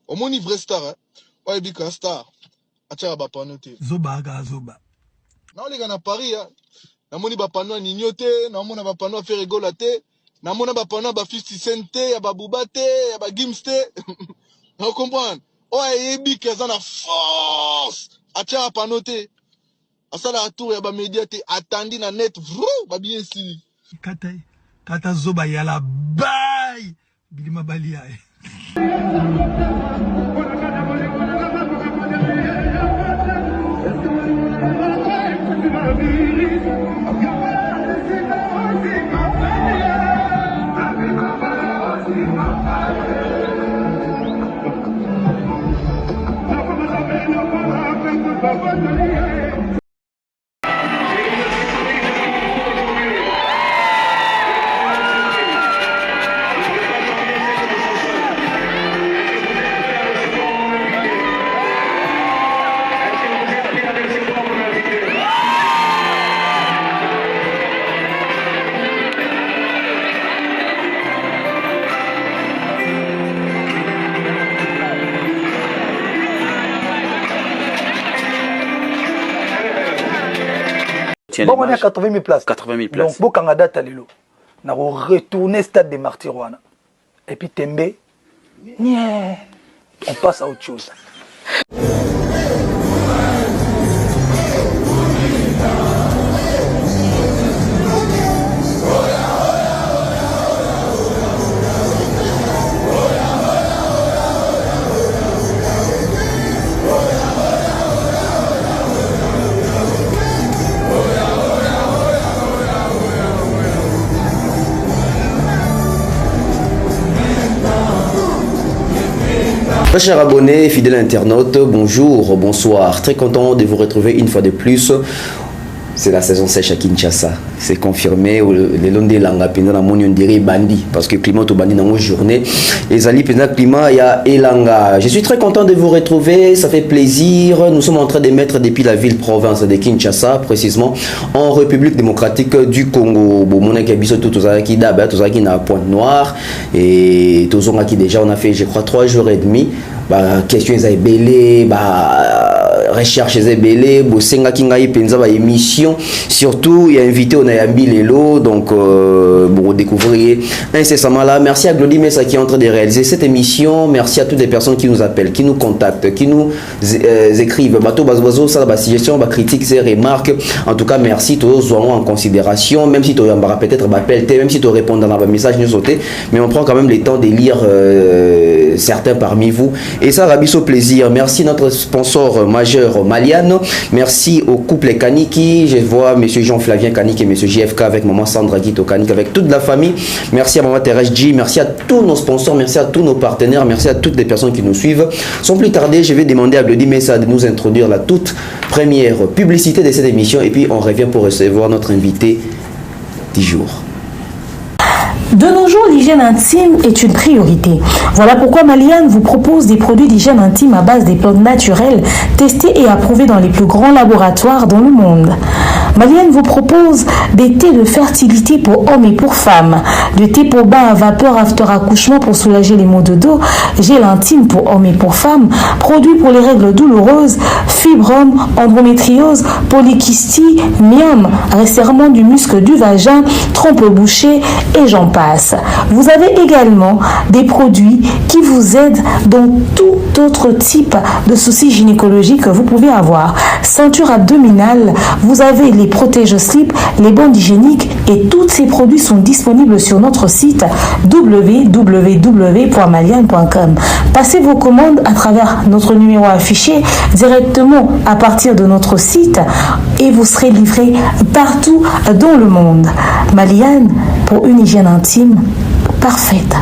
Omoni vrai star, hein. Ouais, bika star. Acha ba panote. Zoba ga zoba. Na oli na Paris, hein. Na moni ba pano nignote, na mona ba pano faire rigolate, na mona ba pano ba 50 cent, ya ba bubate, ya ba gimste. Vous comprenez? Ouais, bika za na force. Acha panote. Asala tour ya ba média te attendez na net, vrou, ba bien si. Kata zoba yala bye. Bilima balia. Bon, on est à 80 000 places. 80 000 places. Donc, bon, Canada, Talilo. On a retourné au stade des Martyrs. Et puis, Tembe, on passe à autre chose. Très chers abonnés, fidèles internautes, bonjour, bonsoir. Très content de vous retrouver une fois de plus. C'est la saison sèche à Kinshasa. C'est confirmé. Les longs des langues, on dirait bandi. Parce que le climat est bandi dans nos journées. Les alliés, le climat, il y a Elanga. Je suis très content de vous retrouver. Ça fait plaisir. Nous sommes en train de mettre depuis la ville-province de Kinshasa, précisément en République démocratique du Congo. Bon, mon équipe, tout ça qui d'abord, tout ça qui n'a point noir. Et tout ça qui déjà, on a fait, je crois, 3 jours et demi. Bah, questions belé, bah, recherche belé, bosenga kinga penza ba émission. Surtout, il y a invité on a Yambi Lelo, donc pour découvrir incessamment là. Merci à Glody Messa qui est en train de réaliser cette émission. Merci à toutes les personnes qui nous appellent, qui nous contactent, qui nous écrivent. Bateau bazozo ça ba suggestion, ba critique, ces remarques. En tout cas, merci tous en considération, même si tu as peut-être appel, même si tu réponds dans la message nous sauter, mais on prend quand même le temps de lire certains parmi vous. Et ça, Rabisso plaisir. Merci notre sponsor majeur Maliano. Merci au couple Kaniki. Je vois monsieur Jean-Flavien Kaniki et monsieur JFK avec maman Sandra Guito Kaniki, avec toute la famille. Merci à maman Thérèse G. Merci à tous nos sponsors. Merci à tous nos partenaires. Merci à toutes les personnes qui nous suivent. Sans plus tarder, je vais demander à Glody Messa de nous introduire la toute première publicité de cette émission. Et puis, on revient pour recevoir notre invité du jour. De nos jours, l'hygiène intime est une priorité. Voilà pourquoi Maliane vous propose des produits d'hygiène intime à base des plantes naturelles, testés et approuvés dans les plus grands laboratoires dans le monde. Maliane vous propose des thés de fertilité pour hommes et pour femmes, des thés pour bain à vapeur after accouchement pour soulager les maux de dos, gel intime pour hommes et pour femmes, produits pour les règles douloureuses, fibrome, endométriose, polykystie, myome, resserrement du muscle du vagin, trompe bouchée et j'en passe. Vous avez également des produits qui vous aident dans tout autre type de soucis gynécologiques que vous pouvez avoir. Ceinture abdominale, vous avez les protège-slip, les bandes hygiéniques et tous ces produits sont disponibles sur notre site www.maliane.com. Passez vos commandes à travers notre numéro affiché directement à partir de notre site et vous serez livré partout dans le monde. Maliane pour une hygiène intime parfaite.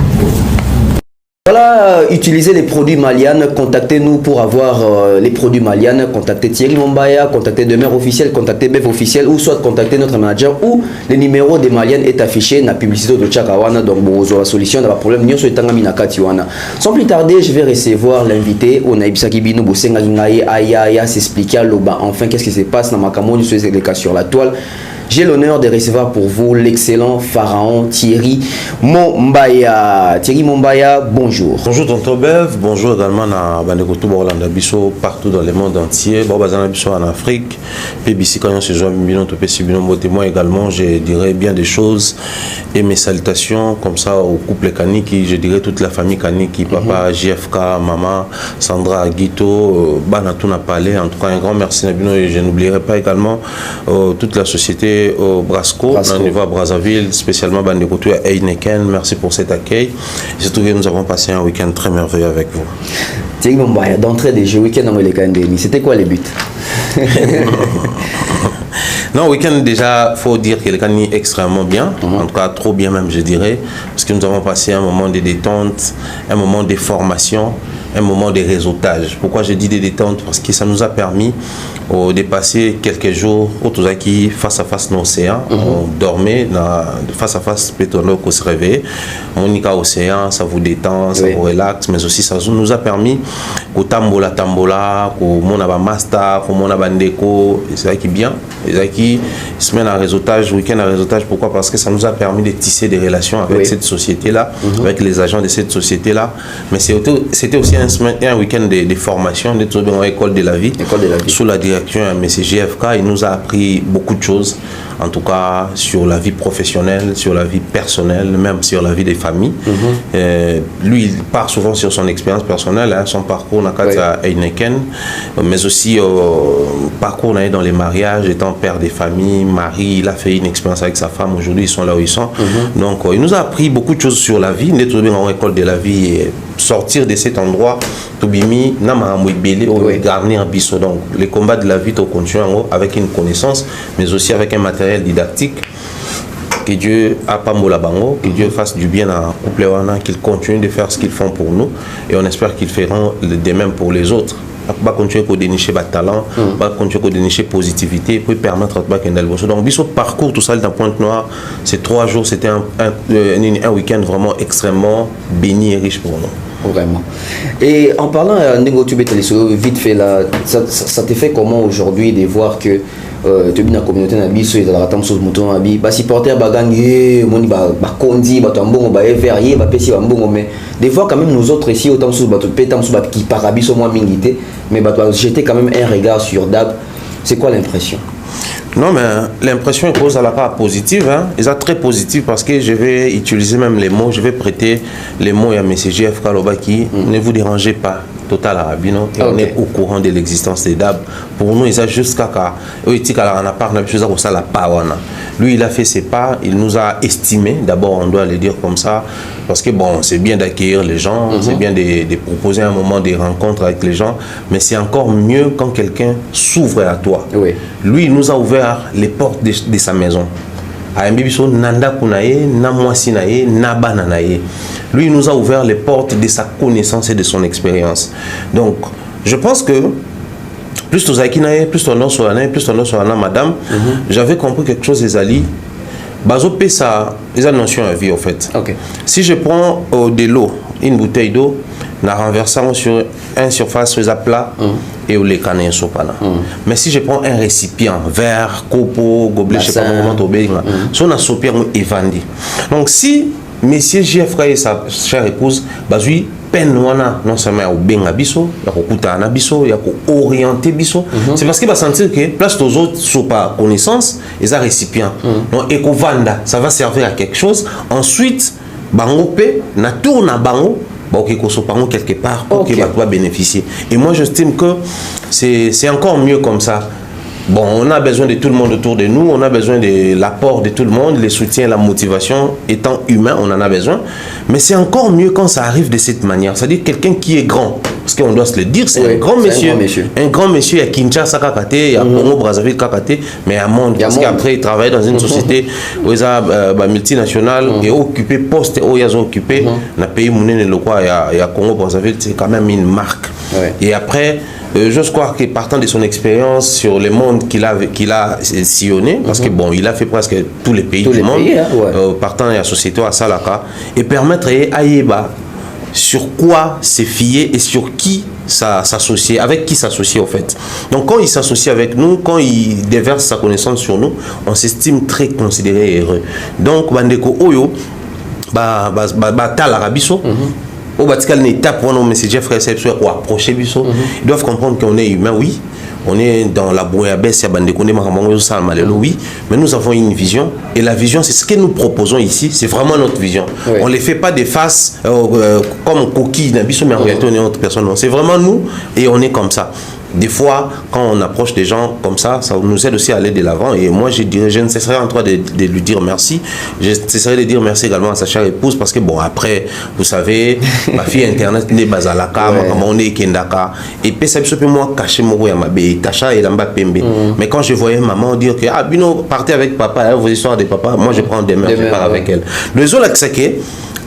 Voilà, utilisez les produits Maliane, contactez-nous pour avoir les produits Maliane, contactez Thierry Mombaya, contactez Demeure officiel, contactez Bev officiel ou soit contactez notre manager ou le numéro de Maliane est affiché dans la publicité de Tchakawana, donc bon, la solution dans le problème, nous sommes sans plus tarder, je vais recevoir l'invité, on a Ibsaki Bino, Bosenga Aya, s'expliquer à l'Oba, enfin qu'est-ce qui se passe dans ma camon, sur la toile. J'ai l'honneur de recevoir pour vous l'excellent pharaon Thierry Mombaya. Thierry Mombaya, bonjour. Bonjour Tonton Bev, bonjour également à Bandekotou Borlanda Bisso partout dans le monde entier. Bazana Bisso en Afrique. PBC quand on se joint moi également, je dirais bien des choses et mes salutations comme ça au couple Kaniki, je dirais toute la famille Kaniki, papa, JFK, maman, Sandra Aguito, Banatouna Palais. En tout cas, un grand merci Nabino et je n'oublierai pas également toute la société Brasco, au niveau à Brazzaville, spécialement Bandekotou et Heineken. Merci pour cet accueil. Et surtout que nous avons passé un week-end très merveilleux avec vous. Thierry Mombaya, d'entrée des jeux, week-end dans les Kandeni, c'était quoi les buts? Non, week-end déjà, il faut dire que le Kani est extrêmement bien, en tout cas trop bien même je dirais, parce que nous avons passé un moment de détente, un moment de formation, un moment de réseautage. Pourquoi je dis de détente? Parce que ça nous a permis de passer quelques jours au Tozaki face à face dans l'océan. On dormait face à face, peut-être qu'on se réveillait. On y a l'océan, ça vous détend, ça vous relaxe, mais aussi ça nous a permis qu'au tambola, qu'au monaba master, qu'au monaba ndeko, c'est ça qui est bien. C'est ça qui semaine à réseautage, week-end à réseautage. Pourquoi? Parce que ça nous a permis de tisser des relations avec cette société-là, avec les agents de cette société-là. Mais c'était aussi un week-end de formation, de l'école de la vie, sous la direction de M. JFK. Il nous a appris beaucoup de choses, en tout cas sur la vie professionnelle, sur la vie personnelle, même sur la vie des familles. Lui, il part souvent sur son expérience personnelle, son parcours à Heineken, mais aussi parcours dans les mariages, étant père des familles, mari, il a fait une expérience avec sa femme, aujourd'hui ils sont là où ils sont. Donc il nous a appris beaucoup de choses sur la vie, d'être dans l'école de la vie et sortir de cet endroit, Tobimi, garnir un biseau. Donc les combats de la vie, on continue avec une connaissance, mais aussi avec un matériel didactique. Que Dieu a pas mola bango, que Dieu fasse du bien à couple wana, qu'ils continuent de faire ce qu'ils font pour nous et on espère qu'ils feront de même pour les autres. Va continuer à dénicher le talent, va continuer à dénicher positivité pour permettre à qu'il y ait donc biso parcours tout ça dans Pointe-Noire, ces 3 jours c'était un week-end vraiment extrêmement béni et riche pour nous. Vraiment. Et en parlant vite fait là, ça te fait comment aujourd'hui de voir que tu es dans la communauté nabiso et dans la ratam mouton nabi ba supporter bagangi moni ba kondi ba tambongo ba everier ba pesi ba mbongo, mais des fois quand même nous autres ici autant sous ba pétam sous ba qui parabiso moins mingité, mais ba jeter quand même un regard sur Dab. C'est quoi l'impression? Non, mais l'impression est cause à la part positive, hein. Ils sont très positifs parce que je vais utiliser même les mots, je vais prêter les mots à M. JFK Lobaki. Ne vous dérangez pas, total arabino, et on est au courant de l'existence des DAB. Pour nous, ils ont jusqu'à lui, il a fait ses pas, il nous a estimés, d'abord on doit le dire comme ça, parce que bon, c'est bien d'accueillir les gens, c'est bien de proposer un moment de rencontre avec les gens, mais c'est encore mieux quand quelqu'un s'ouvre à toi. Lui, il nous a ouvert les portes de sa maison. Lui, il nous a ouvert les portes de sa connaissance et de son expérience. Donc, je pense que plus tu as plus ton nom sur l'année, plus ton nom sur l'année, madame, j'avais compris quelque chose des alliés. Bazo paie ça, les notions à vie, en fait. Si je prends de l'eau, une bouteille d'eau, en renversant sur une surface sur plat et au les canins sopana. Mais si je prends un récipient, verre, copeau, gobelet, je sais pas comment tu bénis, son a sopé et vendu. Donc si Monsieur JFK et sa chère épouse, bazui peine non seulement au benga biso, ya ko kutana biso, ya ko orienter biso, c'est parce qu'il va sentir que place aux autres sont pas connaissance, ils ont récipient. Donc et ko vanda, ça va servir à quelque chose. Ensuite, bango pe na tourne à bango, bah ok ko so bango quelque part pour que va bénéficier. Et moi j'estime que c'est encore mieux comme ça. Bon, on a besoin de tout le monde autour de nous, on a besoin de l'apport de tout le monde, le soutien, la motivation, étant humain, on en a besoin. Mais c'est encore mieux quand ça arrive de cette manière. C'est-à-dire quelqu'un qui est grand, parce qu'on doit se le dire, c'est un grand monsieur. Un grand monsieur à Kinshasa Kakate, à Congo Brazzaville Kakate, mais à monde. Parce qu'après, il travaille dans une société où il a multinationale et occupé poste où il a occupé. Dans le pays Mounene Lokwa et à Congo Brazzaville, c'est quand même une marque. Et après, je crois que partant de son expérience sur le monde qu'il a sillonné, parce que bon, il a fait presque tous les pays du monde, partant de la société à Salaka, et permettre à Ayeba sur quoi se fier et sur qui s'associer, avec qui s'associer au fait. Donc quand il s'associe avec nous, quand il déverse sa connaissance sur nous, on s'estime très considéré et heureux. Donc bandeko oyo tala rabiso au batikal une étape pour nos messages frères ou approcher biso, ils doivent comprendre qu'on est humain, oui. On est dans la bouillabaisse, oui, mais nous avons une vision. Et la vision, c'est ce que nous proposons ici. C'est vraiment notre vision. Oui. On ne les fait pas des faces comme coquilles, mais en réalité, on est autre personne. C'est vraiment nous et on est comme ça. Des fois, quand on approche des gens comme ça nous aide aussi à aller de l'avant. Et moi, je dirais, je ne cesserai en toi de lui dire merci. Je cesserai de dire merci également à sa chère épouse parce que, bon, après, vous savez, ma fille Internet n'est pas à la cam, on est Kendaka. Et puis, ça peut moi cacher mon roi, ma bébé, Tacha et Lamba Pembe. Mais quand je voyais maman dire que, ah, Bino, partez avec papa, vos histoires de papa, moi, je prends des mains, je pars avec elle. Le Zola Ksake,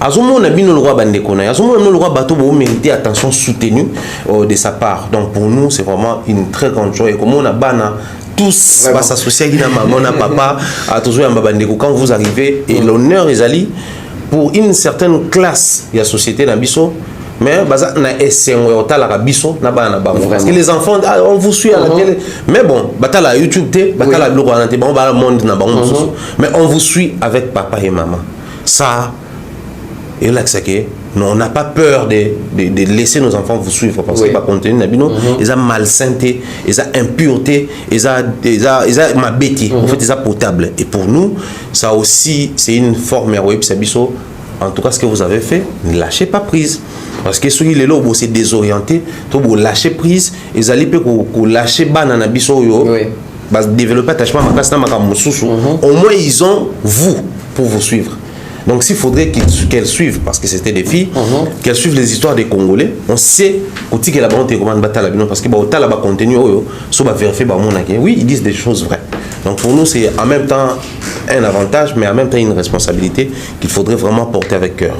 Azomo n'a bien le roi Bandekona. Azomo le roi Bateau pour mériter attention soutenue de sa part. Donc pour nous, c'est vraiment une très grande joie. Et comme on a bana, tous va s'associer avec maman, papa, à toujours un babandeko. Quand vous arrivez, et l'honneur est ali pour une certaine classe de la société Nabiso. Mais parce que les enfants, on vous suit à la télé. Mais bon, batala YouTube, batala blog, mais on vous suit avec papa et maman. Ça. Et là, on n'a pas peur de laisser nos enfants vous suivre parce qu'ils ne contenu ils ont malsainteté, ils ont impureté, ils ont ma bêtise. En fait, ils ont potable. Et pour nous, ça aussi, c'est une forme héroïque. En tout cas, ce que vous avez fait, ne lâchez pas prise. Parce que ceux qui les lots, c'est désorienté, vous lâchez prise, ils allaient lâcher banana biso yo, développer attachement au moins ils ont vous pour vous suivre. Donc s'il faudrait qu'elles suivent, parce que c'était des filles, qu'elles suivent les histoires des Congolais, on sait que la bonne commande parce que là-bas contenu, oui, ils disent des choses vraies. Donc pour nous, c'est en même temps un avantage, mais en même temps une responsabilité qu'il faudrait vraiment porter avec cœur.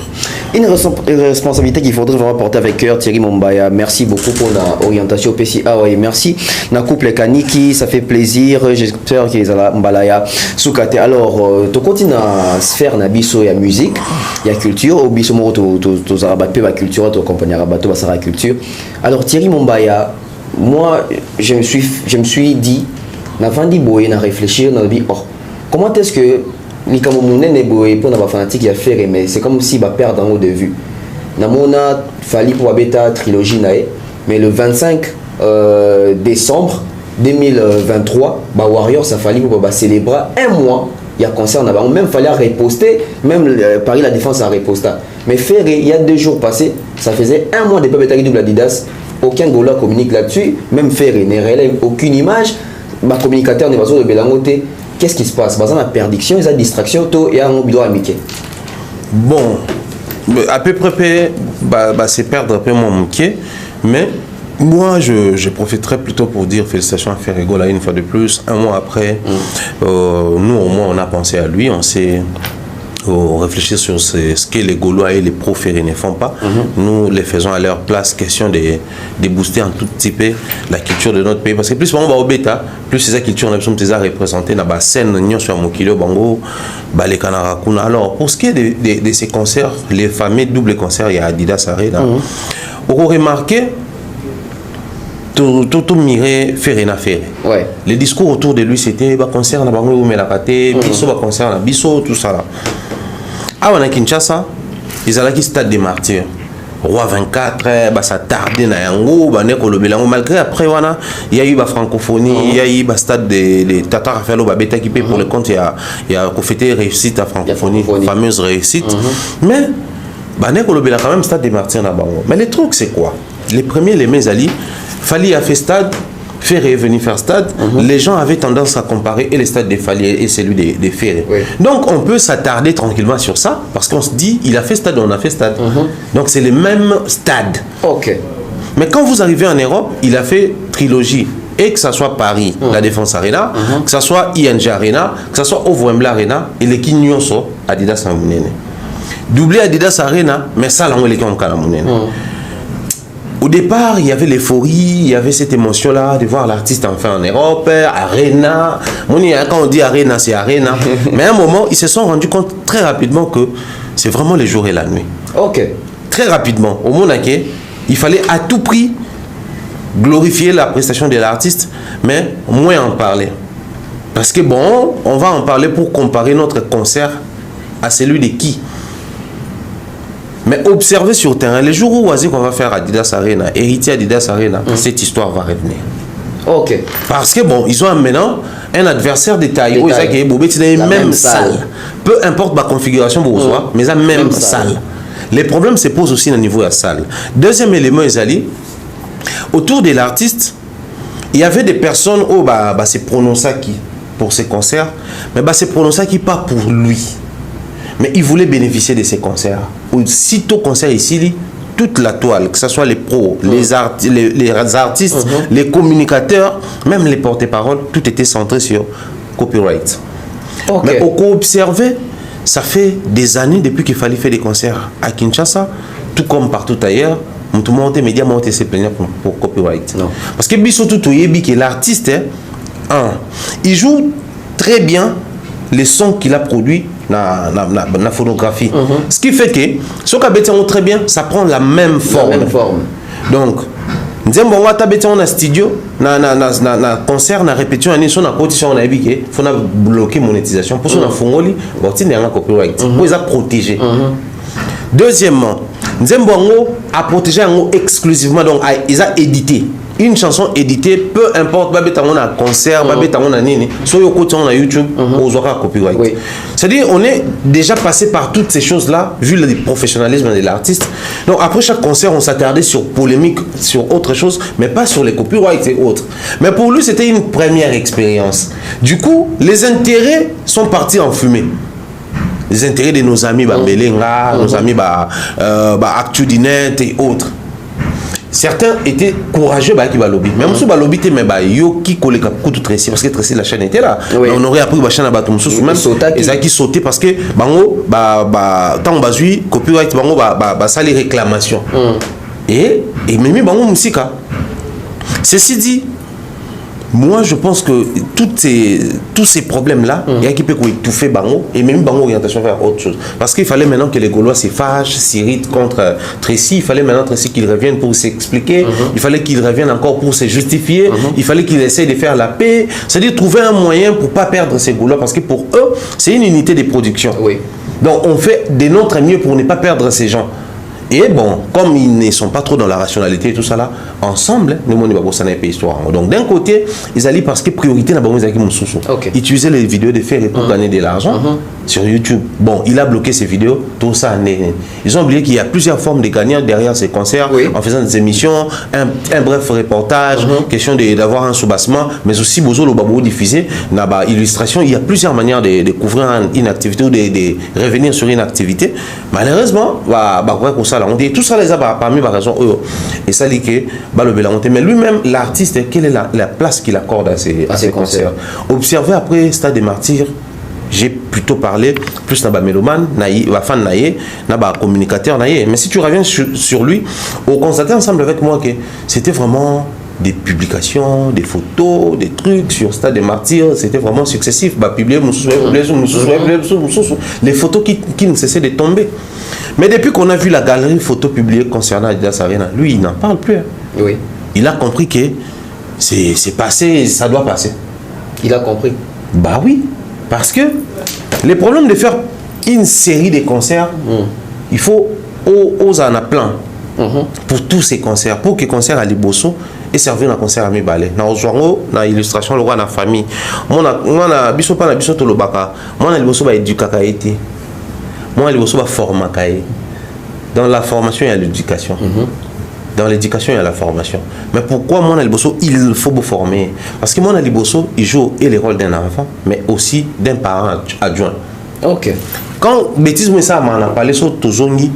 Une responsabilité qu'il faudrait vraiment porter avec cœur, Thierry Mombaya. Merci beaucoup pour l'orientation PCA. Oui, merci. Na couple Kaniki, ça fait plaisir. J'espère qu'ils ont Mbalaya Soukate. Alors, tu continues à sphère Nabiso, il y a musique, il y a culture. Au biso moro, tu zarabaté la culture, tu accompagnes Rabato, la culture. Alors, Thierry Mombaya, moi, je me suis dit, avant d'y boyer, na réfléchir, na dit, oh, comment est-ce que les Camerounais ne boyent pas dans la fanatique à faire, mais c'est comme si bah perdre en haut de vue. Namona fallait pour bêta trilogie nae, mais le 25 décembre 2023, bah Warriors ça fallait pour bah célébrer un mois. Il y a concert là-bas, même fallait reposter, même Paris la défense a reposté. Mais faire il y a 2 jours passés, ça faisait un mois de pas bêta double Adidas, aucun Gola communique là-dessus, même faire il ne relève aucune image. Ma communicateur n'est pas de Belangote. Qu'est-ce qui se passe? Par exemple, la perdition, la distraction, il y a un bidon à Mickey. Bon, à peu près, c'est perdre un peu mon Mickey, mais moi, je profiterai plutôt pour dire félicitations à Ferrego là une fois de plus. Un mois après, nous au moins on a pensé à lui, on s'est réfléchir sur ce que les Gaulois et les proférés ne font pas. Nous les faisons à leur place, question de booster un tout petit peu la culture de notre pays. Parce que plus on va au bêta, plus ces cultures sont représentées dans la scène, sur Mokilo, Bango, les Kanarakuna. Alors, pour ce qui est de ces concerts, les fameux doubles concerts, il y a Adidas Arena, on a remarqué tout miré Ferena Ferré. Les discours autour de lui, c'était concert na Bango, mais la pâté, biso, concert na biso, tout ça là. Ah, on a Kinshasa, ils ont le stade des martyrs. Roi 24, ça tardé na yango, malgré après il y a eu la francophonie, il y a eu le stade des Tata Rafaelo Babeta qui paye pour le compte, il y a fêté réussite à francophonie, fameuse réussite. Mais il y a quand même stade des martyrs na bango. Mais le truc c'est quoi? Les premiers, les Mezali, fallait à fait stade, faire revenir faire stade, les gens avaient tendance à comparer et le stade des Fali et celui des Ferré. Donc on peut s'attarder tranquillement sur ça parce qu'on se dit il a fait stade, on a fait stade. Donc c'est le même stade. Mais quand vous arrivez en Europe, il a fait trilogie. Et que ce soit Paris, la Défense Arena, que ce soit ING Arena, que ce soit Wembley Arena et les Kinyonso, Adidas Namunene. Doublé Adidas Arena, mais ça, là, on est comme Kalamunene. Au départ, il y avait l'euphorie, il y avait cette émotion-là de voir l'artiste enfin en Europe, Arena. Quand on dit Arena, c'est Arena. Mais à un moment, ils se sont rendus compte très rapidement que c'est vraiment le jour et la nuit. très rapidement, au Monaké, il fallait à tout prix glorifier la prestation de l'artiste, mais moins en parler. Parce que bon, on va en parler pour comparer notre concert à celui de qui? Mais observez sur terrain, les jours où Wazik on va faire Adidas Arena, héritier Adidas Arena, cette histoire va revenir. Ok. Parce que bon, ils ont maintenant un adversaire de taille. Ils ont la même salle. Peu importe ma configuration, mais la même salle. Les problèmes se posent aussi au niveau de la salle. Deuxième élément, Ezali, autour de l'artiste, il y avait des personnes où se prononçaient qui pour ses concerts, mais se prononçaient qui pas pour lui. Mais il voulait bénéficier de ces concerts. Aussitôt concert ici, toute la toile, que ce soit les pros, les artistes, les communicateurs, même les porte-paroles, tout était centré sur copyright. Okay. Mais au co-observé, ça fait des années depuis qu'il fallait faire des concerts à Kinshasa, tout comme partout ailleurs. Tout le monde est média, monte se plaindre pour copyright. Non. Parce que que l'artiste, il joue très bien les sons qu'il a produits dans la phonographie. Ce qui fait que ce qu'il a très bien, ça prend la même forme. Donc, nous avons un studio, un concert, une répétition, une compétition, il faut bloquer la monétisation. Pour ça, on a copyright. Pour les protéger. Deuxièmement, Nzembo a protégé exclusivement, donc ils ont édité. Une chanson éditée, peu importe, on a un concert, on a un nini, soit au côté on a YouTube, on aura copyright. Oui. C'est-à-dire, on est déjà passé par toutes ces choses-là, vu le professionnalisme de l'artiste. Donc après chaque concert, on s'attardait sur polémique, sur autre chose, mais pas sur les copyrights et autres. Mais pour lui, c'était une première expérience. Du coup, les intérêts sont partis en fumée. Les intérêts de nos amis Belenga, nos amis ActuDinet et autres. Certains étaient courageux qui va lobby. Même si lobby était mais yo qui collait coup tout Tracy parce que Tracy la chaîne était là. Oui. On aurait appris la chaîne à bateau même ils a qui sauté parce que bango tant bazui copyright bango ça les réclamations. Et même bango musika. Ceci dit, moi je pense que tous ces problèmes-là, il y a qui peut étouffer Bango et même Bango orientation vers autre chose. Parce qu'il fallait maintenant que les Gaulois se fâchent, s'irritent contre Tracy. Il fallait maintenant Tracy qu'il revienne pour s'expliquer. Il fallait qu'il revienne encore pour se justifier. Il fallait qu'il essaye de faire la paix. C'est-à-dire trouver un moyen pour ne pas perdre ces Gaulois. Parce que pour eux, c'est une unité de production. Oui. Donc on fait de notre mieux pour ne pas perdre ces gens. Et bon, comme ils ne sont pas trop dans la rationalité et tout ça là, ensemble, nous avons une histoire. Donc d'un côté, ils allaient parce que priorité n'a pas utiliser les vidéos de faire pour gagner de l'argent sur YouTube. Bon, il a bloqué ces vidéos, tout ça. Ils ont oublié qu'il y a plusieurs formes de gagnants derrière ces concerts, en faisant des émissions, un bref reportage, question d'avoir un soubassement, mais aussi besoin de babou diffuser, illustration. Il y a plusieurs manières de couvrir une activité ou de revenir sur une activité. Malheureusement, on dit tout ça les a parmi les raisons et ça dit que mais lui-même l'artiste quelle est la place qu'il accorde à ces concerts. Observez après Stade des Martyrs, j'ai plutôt parlé plus na mélomane na fan na communicateur mais si tu reviens sur lui, on constate ensemble avec moi que c'était vraiment des publications, des photos, des trucs sur Stade des Martyrs, c'était vraiment successif. Les photos qui ne cessaient de tomber. Mais depuis qu'on a vu la galerie photo publiée concernant Adidas Arena, lui, il n'en parle plus. Oui. Il a compris que c'est passé, ça doit passer. Il a compris. Bah oui. Parce que les problèmes de faire une série de concerts, il faut aux en a plein. Pour tous ces concerts, pour que les concerts à Liboso et servir un concert à Mibalé. Dans Ozwango, dans l'illustration, le roi dans la famille. Moi, na biso pas na biso to lobaka. Moi, na Liboso ba éducaka été. Moi, Liboso ba formaka. Dans la formation, il y a l'éducation. Dans l'éducation, il y a la formation. Mais pourquoi moi, na Liboso, il faut vous former? Parce que moi, na Liboso, il joue et le rôle d'un enfant, mais aussi d'un parent adjoint. Ok. Quand bêtise moi ça m'a parlé sur Tozongi.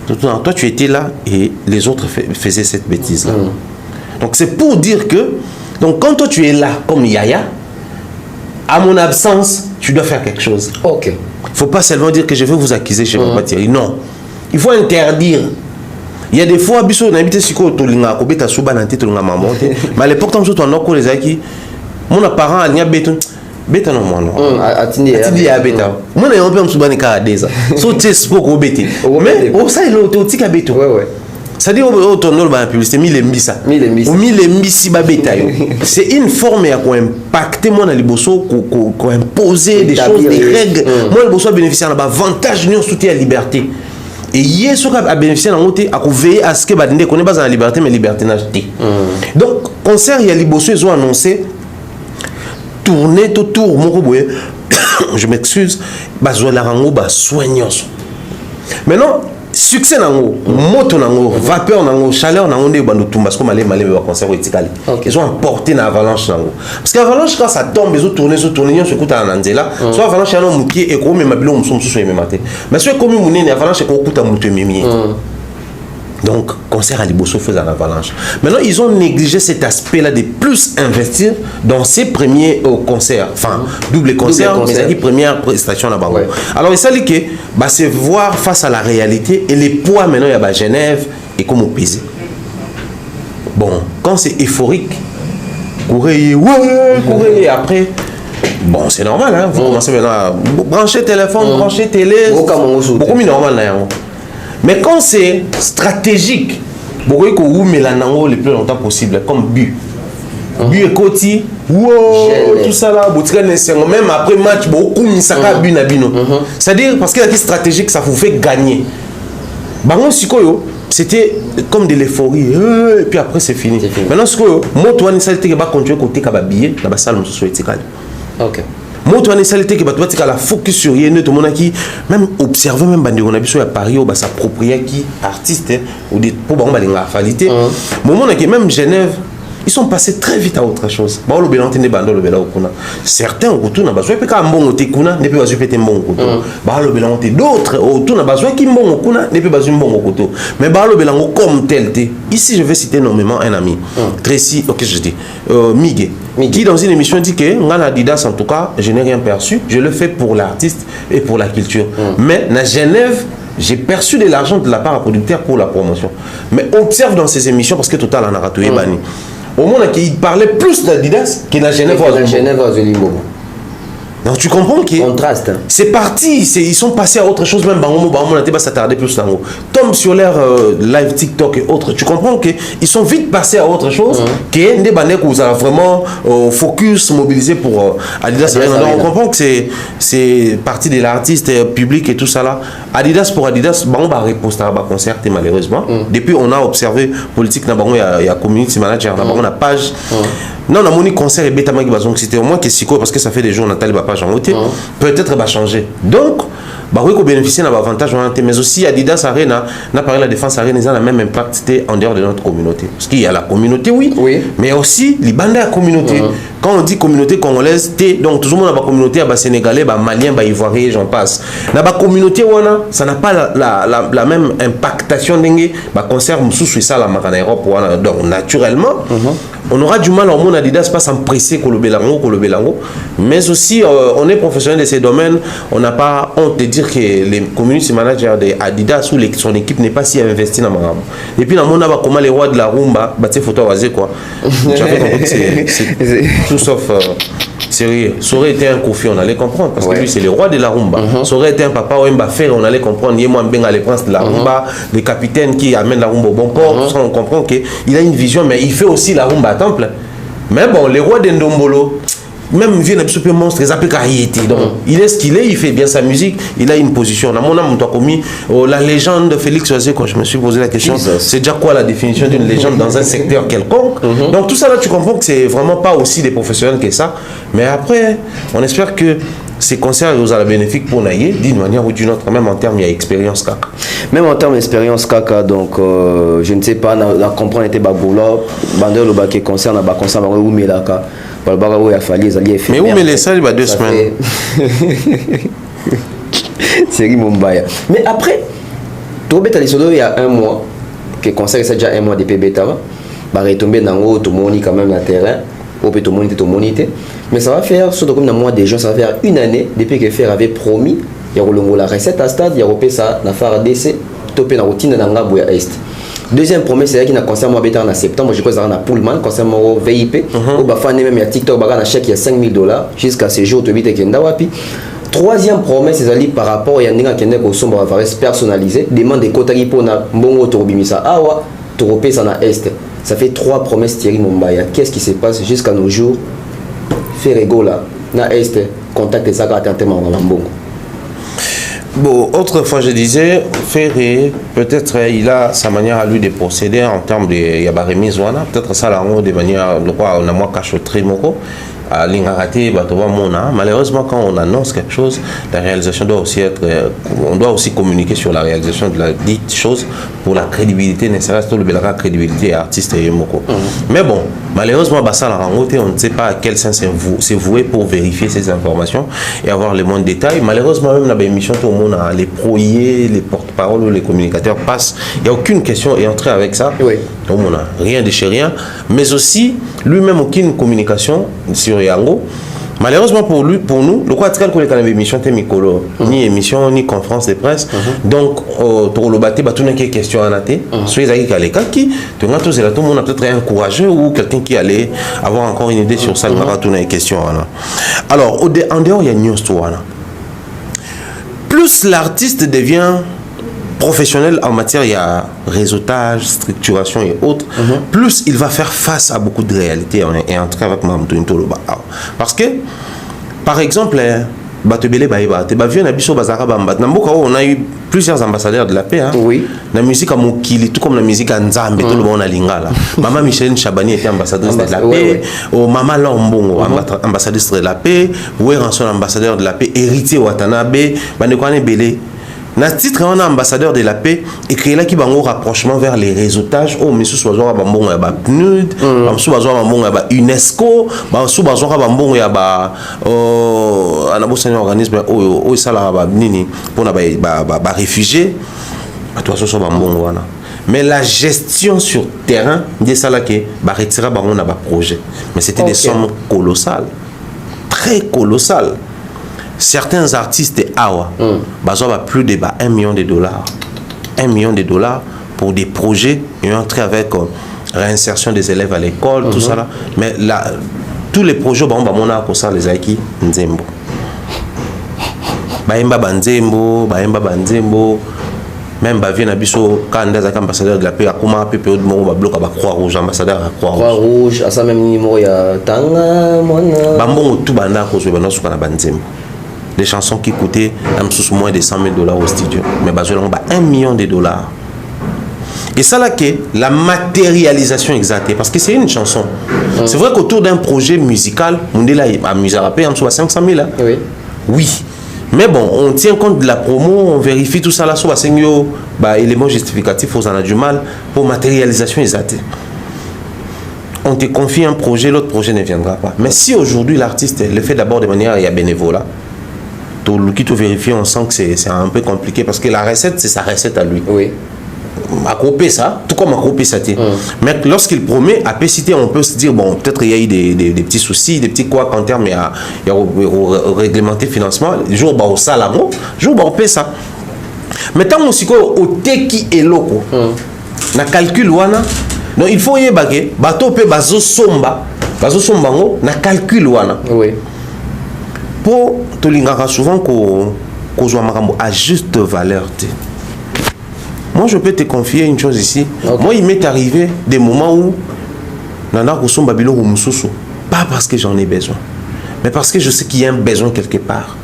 Toi, tu étais là et les autres faisaient cette bêtise-là. Donc, c'est pour dire que, donc, quand toi, tu es là, comme Yaya, à mon absence, tu dois faire quelque chose. Ok. Il ne faut pas seulement dire que je vais vous accuser chez Papa Thierry. Non. Il faut interdire. Il y a des fois, on a habité sur le Tolinga, on a souba dans le Tolinga, mais à l'époque, on a les acquis. Mon parent a dit, beta non moi non atindi ya beta moi na yope msubani ka deza so test pour ko beti mais o ça il o tika beto ouais c'est-à-dire au tournoi ba publicité mille mbisa mille mbisi ba beta yo c'est une forme ya ko impacter moi na liboso ko imposer des choses des règles moi liboso bénéficier na ba avantage non soutien à liberté et hier ce a bénéficié dans côté à veiller à ce que badinde connaît pas la liberté mais liberté n'a été donc concert il y a liboso ils ont annoncé tourner autour mon boye je m'excuse bazwa la rango ba soignance maintenant succès nango moto nango vapeur nango chaleur nango nde bando tumba parce que malé ba concert etikali ils ont emporté na avalanche nango parce que avalanche quand ça tombe ils ont tourné on se kuta na nzela soit avalanche yana mukie et ko mema bilo muso muso ememate mais soit comme munene avalanche ko kuta muto ememi donc concert à liboso faisait en avalanche maintenant ils ont négligé cet aspect là de plus investir dans ces premiers concerts enfin double concert mais c'est la première prestation là-bas alors il s'agit que bah c'est voir face à la réalité et les poids maintenant il y a bah Genève et comment peser bon quand c'est euphorique courir et après bon c'est normal hein vous commencez maintenant à brancher téléphone brancher télé beaucoup plus normal là mais quand c'est stratégique, beaucoup de gens mélanent le plus longtemps possible, comme but et Koti, tout ça là, même après match, beaucoup de gens c'est-à-dire parce que la stratégique, ça vous fait gagner. C'était comme de l'euphorie, et puis après c'est fini. Maintenant, ce que moi, toi, ça va continuer côté Kababié, dans la salle, ok. Moi, tu as une saleté qui va la focus sur rien, tout le monde qui même observer même bandi on a vu sur Paris ou s'approprier qui artiste ou des pour bon la qualité. Moment qui même Genève ils sont passés très vite à autre chose. Bah le bilan tene bando le bilan kuna. Certains au tout na besoin peka mbongo te kuna ne peut pas péter mbongo koto. Bah le bilan te d'autres au tout na besoin qui mbongo kuna ne peut pas mbongo koto. Mais bah le bilan comme tel te. Ici je vais citer nommément un ami. Tracy, OK je dis Miguel qui dans une émission dit que ngana Adidas en tout cas, je n'ai rien perçu, je le fais pour l'artiste et pour la culture. Mais na Genève j'ai perçu de l'argent de la part du producteur pour la promotion. Mais observe dans ces émissions parce que Total en a raté bani. Au moment où il parlait plus d'Adidas que dans Genève à Zolimbo. Donc tu comprends que contraste. C'est parti, ils sont passés à autre chose même on a s'attarder plus là. Tombe sur leur live TikTok et autres, tu comprends que ils sont vite passés à autre chose que des bandes que vous avez vraiment focus mobilisé pour Adidas. Donc on comprend que c'est partie de l'artiste public et tout ça là. Adidas pour Adidas, on va reposter à concert malheureusement. Depuis on a observé politique na il y a community manager na page. Non, on a mon concert et bêta qui va c'était au moins que Siko parce que ça fait des jours Nathalie va pas changer. Peut-être va changer. Donc, bah oui qu'on bénéficie d'un avantage mais aussi Adidas Arena n'a pas la défense Arena ils ont le même impact en dehors de notre communauté. Parce qu'il y a la communauté oui. Mais aussi les bandes de la communauté. Quand on dit communauté congolaise, donc tout le monde a la communauté à sénégalais, malien, ivoirien, j'en passe. Dans la communauté ça n'a pas la même impactation dengue concert sous ça la en Europe donc naturellement on aura du mal au monde Adidas pas s'empresser que le Belango mais aussi on est professionnel de ces domaines on n'a pas honte de dire que les community managers de Adidas ou son équipe n'est pas si investi dans Marabo et puis dans mon avis comment les rois de la rumba battent photo rasé quoi j'avais compris c'est tout sauf sérieux ça aurait été un Kofi on allait comprendre parce que lui c'est le roi de la rumba ça aurait été un papa Wemba Fer on allait comprendre il est moins bien les princes de la rumba les capitaines qui amènent la rumba au bon port on comprend qu'il a une vision mais il fait aussi la rumba à temple mais bon les rois d'Ndombolo même vient un peu monstre ils appellent carriété donc il est ce qu'il est il fait bien sa musique il a une position on a mon âme commis la légende de Félix Oisé quand je me suis posé la question c'est déjà quoi la définition d'une légende dans un secteur quelconque donc tout ça là tu comprends que c'est vraiment pas aussi des professionnels que ça mais après on espère que ces concerts vous allez bénéfique pour Naïe d'une manière ou d'une autre même en termes il y a expérience kaka même en termes d'expérience kaka donc je ne sais pas la comprendre était baboula bandeur le baquet concert na ba concert ba ou melaka mais où met les salles 2 semaines c'est Mumbaya mais après il y a un mois que concert c'est déjà un mois depuis bêta va retomber dans haut tout monde quand même la terrain au tout le monde mais ça va faire surtout comme dans mois de juin ça va faire une année depuis que Fer avait promis il y a la recette à stade il y a repé ça na faire DC topé na routine dans Ngabuya Est Deuxième promesse, c'est qu'il y a un concert en septembre. Je crois que c'est un Pullman, concert VIP. Au Bafan, même il y a TikTok, il y a un chèque, il y a $5,000 jusqu'à ce jour. Troisième promesse, c'est par rapport à un sombre personnalisé. Demande des quotas pour Mbongo Torobimisa Awa, Toropé Sana Est. Ça fait 3 promesses Thierry Mumbaya. Qu'est-ce qui se passe jusqu'à nos jours? Ferrego là, na Est, contact et ça à Mbongo. Bon, autrefois je disais, Ferré, peut-être il a sa manière à lui de procéder en termes de remise, peut-être ça là, de manière, on a moins caché très moko. Malheureusement, quand on annonce quelque chose, la réalisation doit aussi être. On doit aussi communiquer sur la réalisation de la dite chose pour la crédibilité nécessaire, la crédibilité artiste et moko. Mais bon, malheureusement, on ne sait pas à quel sens c'est voué pour vérifier ces informations et avoir les moindres détails. Malheureusement, même dans l'émission, tout le monde a les proyers, les porte-paroles ou les communicateurs passent. Il n'y a aucune question et entrer avec ça. Oui. Tout le monde a rien de chez rien. Mais aussi, lui-même, aucune communication sur Yango. Malheureusement pour lui, pour nous, le quoi est-ce qu'on a émission Temikolo, ni émission ni conférence de presse. Donc pour le bâti, tout n'est que question à nater. Soit ils qui qui, tout le monde a peut-être un courageux ou quelqu'un qui allait avoir encore une idée sur ça, tout n'est question. Alors en dehors il y a une histoire. Plus l'artiste devient professionnel en matière, il y a réseautage, structuration et autres, plus il va faire face à beaucoup de réalités et entrer avec Mamadou Ntoloba. Parce que, par exemple, on a eu plusieurs ambassadeurs de la paix. Oui. La musique à Mokili, tout comme la musique à Nzambe, tout le monde a lingala. Maman Micheline Chabani était ambassadrice de la paix. Maman Lombongo, ambassadrice de la paix. Oué Ranson, ambassadeur de la paix. Héritier Watanabe. Bandekwane Belé. Na titre on a ambassadeur de la paix et créé là qui va un rapprochement vers les réseautages. Oh mais sous bazwa bambongo ya ba PNUD, sous bazwa bambongo ya ba UNESCO, sous bazwa bambongo ya ba anabosani organisme oh ça là ba nini pour na ba réfugiés. Toi so bambongo wana. Mais la gestion sur terrain, dit ça là que ba retira bango na ba projet. Mais c'était des sommes colossales. Très colossales. Certains artistes Awa, plus de $1 million. $1 million pour des projets et entrer avec réinsertion des élèves à l'école, tout ça là. Mais là, tous les projets, on a pour ça les Aiki Nzembo. Baemba Banzembo, même Bavien Abisso, quand on est ambassadeur de la paix, à comment PPO de Moro, bloc à Croix-Rouge, ambassadeur à Croix-Rouge. Croix-Rouge, à ça même niveau, il y a Tanga, Mona. Bambon, tout banda, cause de Banzembo. Des chansons qui coûtaient moins de $100 000 au studio. Mais on a $1 million. Et ça là que la matérialisation exacte, parce que c'est une chanson. C'est vrai qu'autour d'un projet musical, on est là à Musarapé, on soit 500 000. Oui. Oui. Mais bon, on tient compte de la promo, on vérifie tout ça là, soit 5 éléments justificatifs, on en a du mal pour matérialisation exacte. On te confie un projet, l'autre projet ne viendra pas. Mais si aujourd'hui l'artiste le fait d'abord de manière bénévolat, qui te vérifie, on sent que c'est un peu compliqué parce que la recette, c'est sa recette à lui. Oui. À couper ça, tout comme à couper ça. Mais lorsqu'il promet, à PCT, on peut se dire, bon, peut-être il y a eu des petits soucis, des petits couacs en termes, il y a réglementé financement, le jour où on salamo, le jour où on paie ça. Mais tant aussi au teki et loco, na calcul wana, donc il faut y baguer, bateau peut bazo somba, na calcul wana. Oui. Pour te l'ingara souvent qu'on soit marambo à juste valeur. Moi je peux te confier une chose ici. Okay. Moi il m'est arrivé des moments où nana kosomba bilo mususu, pas parce que j'en ai besoin, mais parce que je sais qu'il y a un besoin quelque part.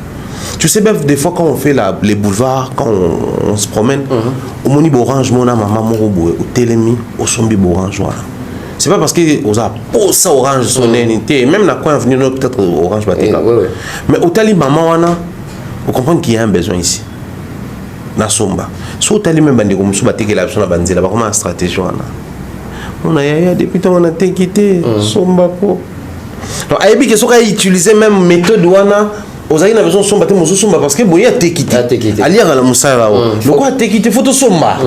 Tu sais même des fois quand on fait les boulevards, quand on se promène, au moni orange mona maman morobo au telemi au sombi orange voilà. C'est pas parce que on a pour ça orange son unité, même la coin venir peut-être orange batéka. Mais au tali maman wana, vous comprenez qu'il y a un besoin ici. Na somba. So au tali même bande comme souba teke la personne banzela, comment une stratégie wana. On a yaya depuis tant on a quitté somba ko. Donc aibi que soka utiliser même méthode wana. Aux aïe na besoin somba te mozo somba parce que boya te quitté. Ali à la musala. Le quoi te quitté photo somba.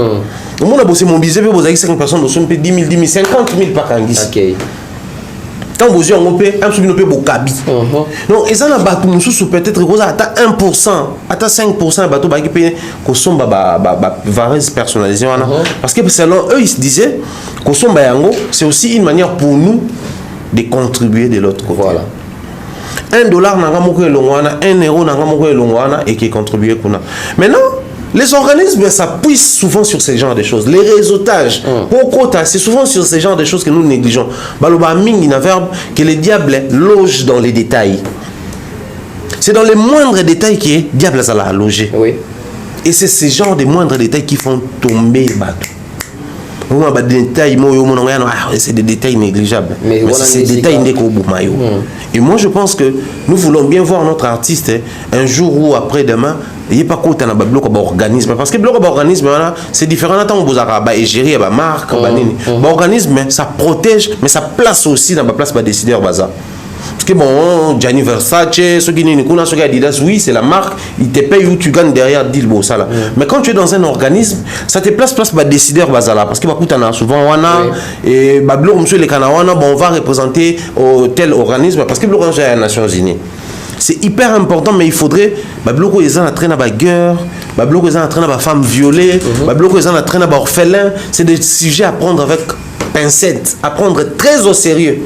On a bossé mon bizé, vous avez 5 personnes, vous avez 10 000, 50 000 par Kangis. quand vous avez un peu, un peu bokabi. Donc, et ça, na bateau, peut-être que ça atteint 1%, atteint 5% bateau, qui paye, qu'on sommes vareuse personnalisée. Parce que selon eux, ils se disaient, qu'on sommes c'est aussi une manière pour nous de contribuer de l'autre côté. Voilà. $1 n'a pas longwana, €1 n'a pas longwana et qui contribue kuna. Maintenant, les organismes s'appuient souvent sur ce genre de choses. Les réseautages, pourquoi c'est souvent sur ce genre de choses que nous négligeons. Baloba ming un verbe que le diable loge dans les détails. C'est dans les moindres détails que le diable a logé. Oui. Et c'est ce genre de moindres détails qui font tomber le bateau. C'est des détails négligeables. Mais c'est des détails négligeables. Et moi, je pense que nous voulons bien voir notre artiste un jour ou après-demain. Il n'y a pas qu'au temps de bloc organisme. Parce que bloc organisme, c'est différent. Quand vous avez égérie, marque, organisme, ça protège, mais ça place aussi dans la place des décideurs. Parce que bon, Gianni Versace, ceux qui n'ont pas Adidas, oui, c'est la marque, ils te payent où tu gagnes derrière Dilbo, ça là. Mais quand tu es dans un organisme, ça te place bah décideur bazala parce que bah on a souvent wana et bah bleu monsieur les Canawana, bon on va représenter tel organisme parce que bleu c'est les Nations Unies. C'est hyper important, mais il faudrait bah bleu ils ont entraîné à guerre, bah bleu ils ont entraîné à femmes violées, bah bleu ils ont entraîné à orphelins. C'est des sujets à prendre avec pincette, à prendre très au sérieux.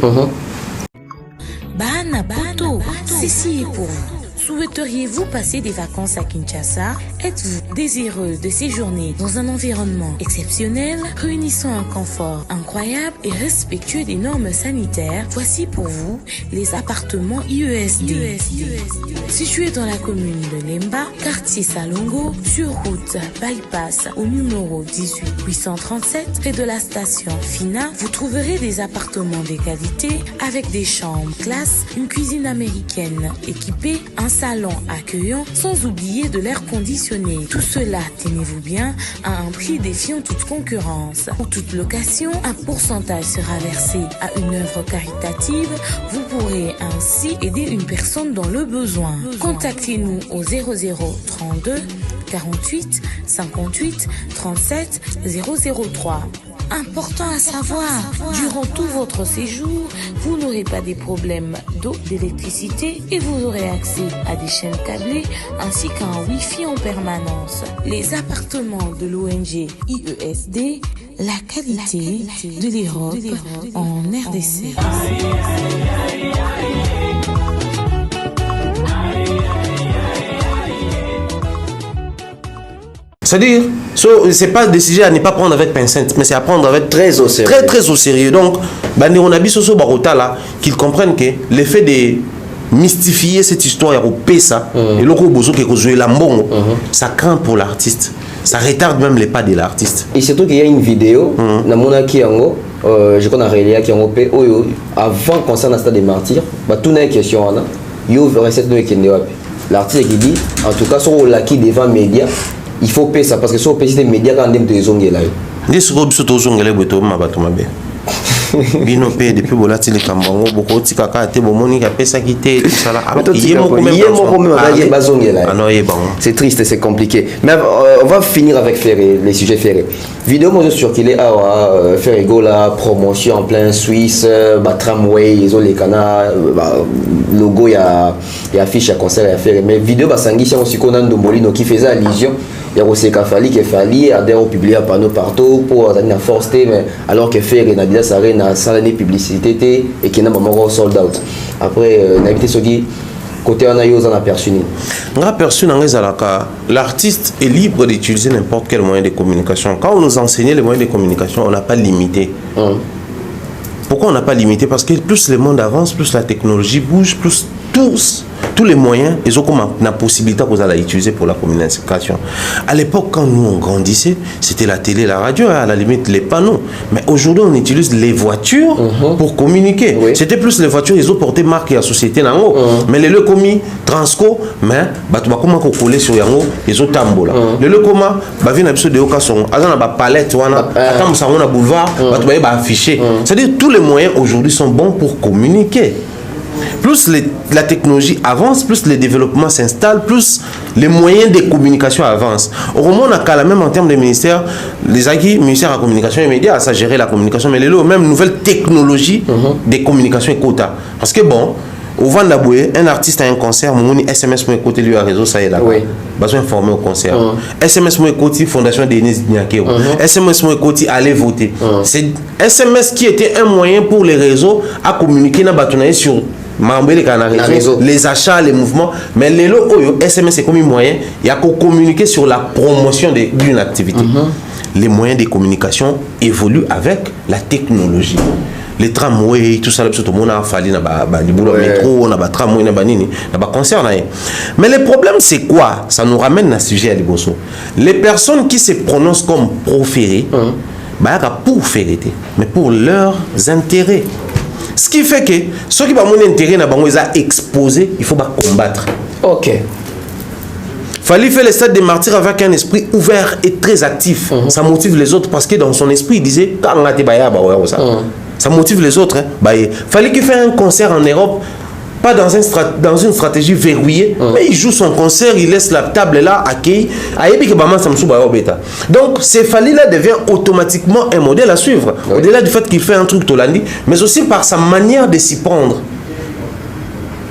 Bana Poto, ceci est pour vous. Souhaiteriez-vous passer des vacances à Kinshasa? Êtes-vous désireux de séjourner dans un environnement exceptionnel, réunissant un confort incroyable et respectueux des normes sanitaires? Voici pour vous les appartements IESD. Situés dans la commune de Lemba, quartier Salongo, sur route Bypass au numéro 18837, près de la station Fina, vous trouverez des appartements de qualité avec des chambres classe, une cuisine américaine équipée, un salon accueillant, sans oublier de l'air conditionné. Tout cela, tenez-vous bien, à un prix défiant toute concurrence. Pour toute location, un pourcentage sera versé à une œuvre caritative. Vous pourrez ainsi aider une personne dans le besoin. Contactez-nous au 0032 48 58 37 003. Important à savoir, durant tout votre séjour, vous n'aurez pas des problèmes d'eau, d'électricité et vous aurez accès à des chaînes câblées ainsi qu'à un Wi-Fi en permanence. Les appartements de l'ONG IESD, la qualité de l'Europe en RDC. C'est-à-dire, c'est pas des sujets à ne pas prendre avec pincette, mais c'est à prendre avec très au sérieux. Très au sérieux. Donc, on a besoin là qu'ils comprennent que l'effet de mystifier cette histoire au PESA et le bozo qui est la mbongo, ça craint pour l'artiste. Ça retarde même les pas de l'artiste. Et surtout qu'il y a une vidéo, je connais Rélia qui a fait avant concernant le stade des martyrs, tout n'est question il y a une recette de l'artiste qui dit, en tout cas, sur le qui devant média. Il faut payer ça parce que si on paye des médias quand même des ongles là. Des choses sur tous ongles beto ma bato mabe. Bino paye depuis bolati le kambango beaucoup de kaka te bomoni ka pesa quitté tout ça là. C'est triste, c'est compliqué. Mais on va finir avec Ferré, les sujets Ferré. Vidéo moi sur qu'il est à faire la promotion en plein Suisse, tramway, ils ont les canards, logo il y a affiche à concert à faire. Mais vidéo sangi c'est aussi qu'on a Ndombolino qui faisait allusion. Il y a aussi Kafali qui fait adhère au public à panneau partout pour la force mais alors que faire une Adidas Arena sans l'année publicité et qui n'a pas encore sold out. Après n'habité ce qui côté on a eu on a aperçu. On a aperçu dans les alaka l'artiste est libre d'utiliser n'importe quel moyen de communication. Quand on nous enseignait les moyens de communication, on n'a pas limité. Pourquoi on n'a pas limité? Parce que plus le monde avance, plus la technologie bouge, plus tous les moyens, ils ont comme la possibilité qu'on a utiliser pour la communication. À l'époque, quand nous on grandissait, c'était la télé, la radio, à la limite les panneaux. Mais aujourd'hui, on utilise les voitures pour communiquer. Oui. C'était plus les voitures, ils ont porté marque et la société nango. Mais les commis Transco, mais comment qu'on collait sur yango, ils ont tambola. Les coma, vient un peu de occasion, azana ba palette, wana, attends ça on a boulevard, affiché. C'est-à-dire tous les moyens aujourd'hui sont bons pour communiquer. Plus la technologie avance, plus le développement s'installe, plus les moyens de communication avancent. Au moment on a quand même en termes de ministère, les acquis, ministère de la communication et médias, ça gérer la communication, mais les lots, même nouvelle technologie de communication et quota. Parce que bon, au Vandaboué, un artiste a un concert, mon SMS pour écouter lui à réseau, ça y est là. Oui. Besoin informer au concert. SMS pour écouter Fondation Denise Niakeo. SMS pour écouter aller voter. C'est SMS qui était un moyen pour les réseaux à communiquer dans le sur les achats, les mouvements. Mais les lots, SMS c'est comme un moyen, il y a qu'à communiquer sur la promotion d'une activité. Les moyens de communication évoluent avec la technologie. Les tramways, tout ça, tout le monde a fallu dans le métro, dans le tramway, dans le concert. Mais le problème, c'est quoi? Ça nous ramène à ce sujet à Liboso. Les personnes qui se prononcent comme proférées, pour faire, mais pour leurs intérêts. Ce qui fait que ceux qui ont mon intérêt, ils ont exposé, il faut combattre. Ok. Fallait faire le stade des martyrs avec un esprit ouvert et très actif. Ça motive les autres parce que dans son esprit, il disait ça motive les autres. Fallait qu'il fasse un concert en Europe, pas dans une stratégie verrouillée, mais il joue son concert, il laisse la table là, accueillie. Donc, ce Fally-là devient automatiquement un modèle à suivre. Au-delà du fait qu'il fait un truc Tolandi, mais aussi par sa manière de s'y prendre.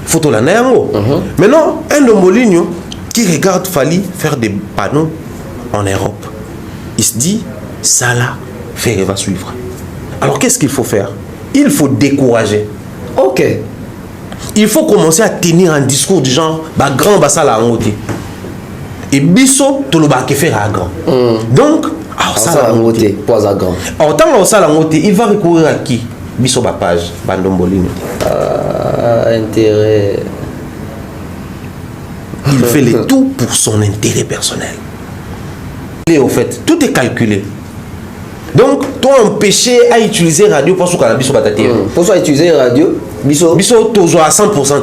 Faut Tolandi. Maintenant, un de Moligno qui regarde Fally faire des panneaux en Europe, il se dit, ça là, Ferré va suivre. Alors qu'est-ce qu'il faut faire? Il faut décourager. Ok. Il faut commencer à tenir un discours du genre, grand bassal à côté. Et biso, tout le bas qui fait à grand. Donc, ça à côté, pas à grand. Alors, tant que ça à côté, il va recourir à qui? Biso ba page, Bandombolino. Intérêt. Il fait le tout pour son intérêt personnel. Et au fait, tout est calculé. Donc, toi empêcher à utiliser radio pour ce qu'on a biso batati. Pour ça utiliser radio, biso toujours à 100%.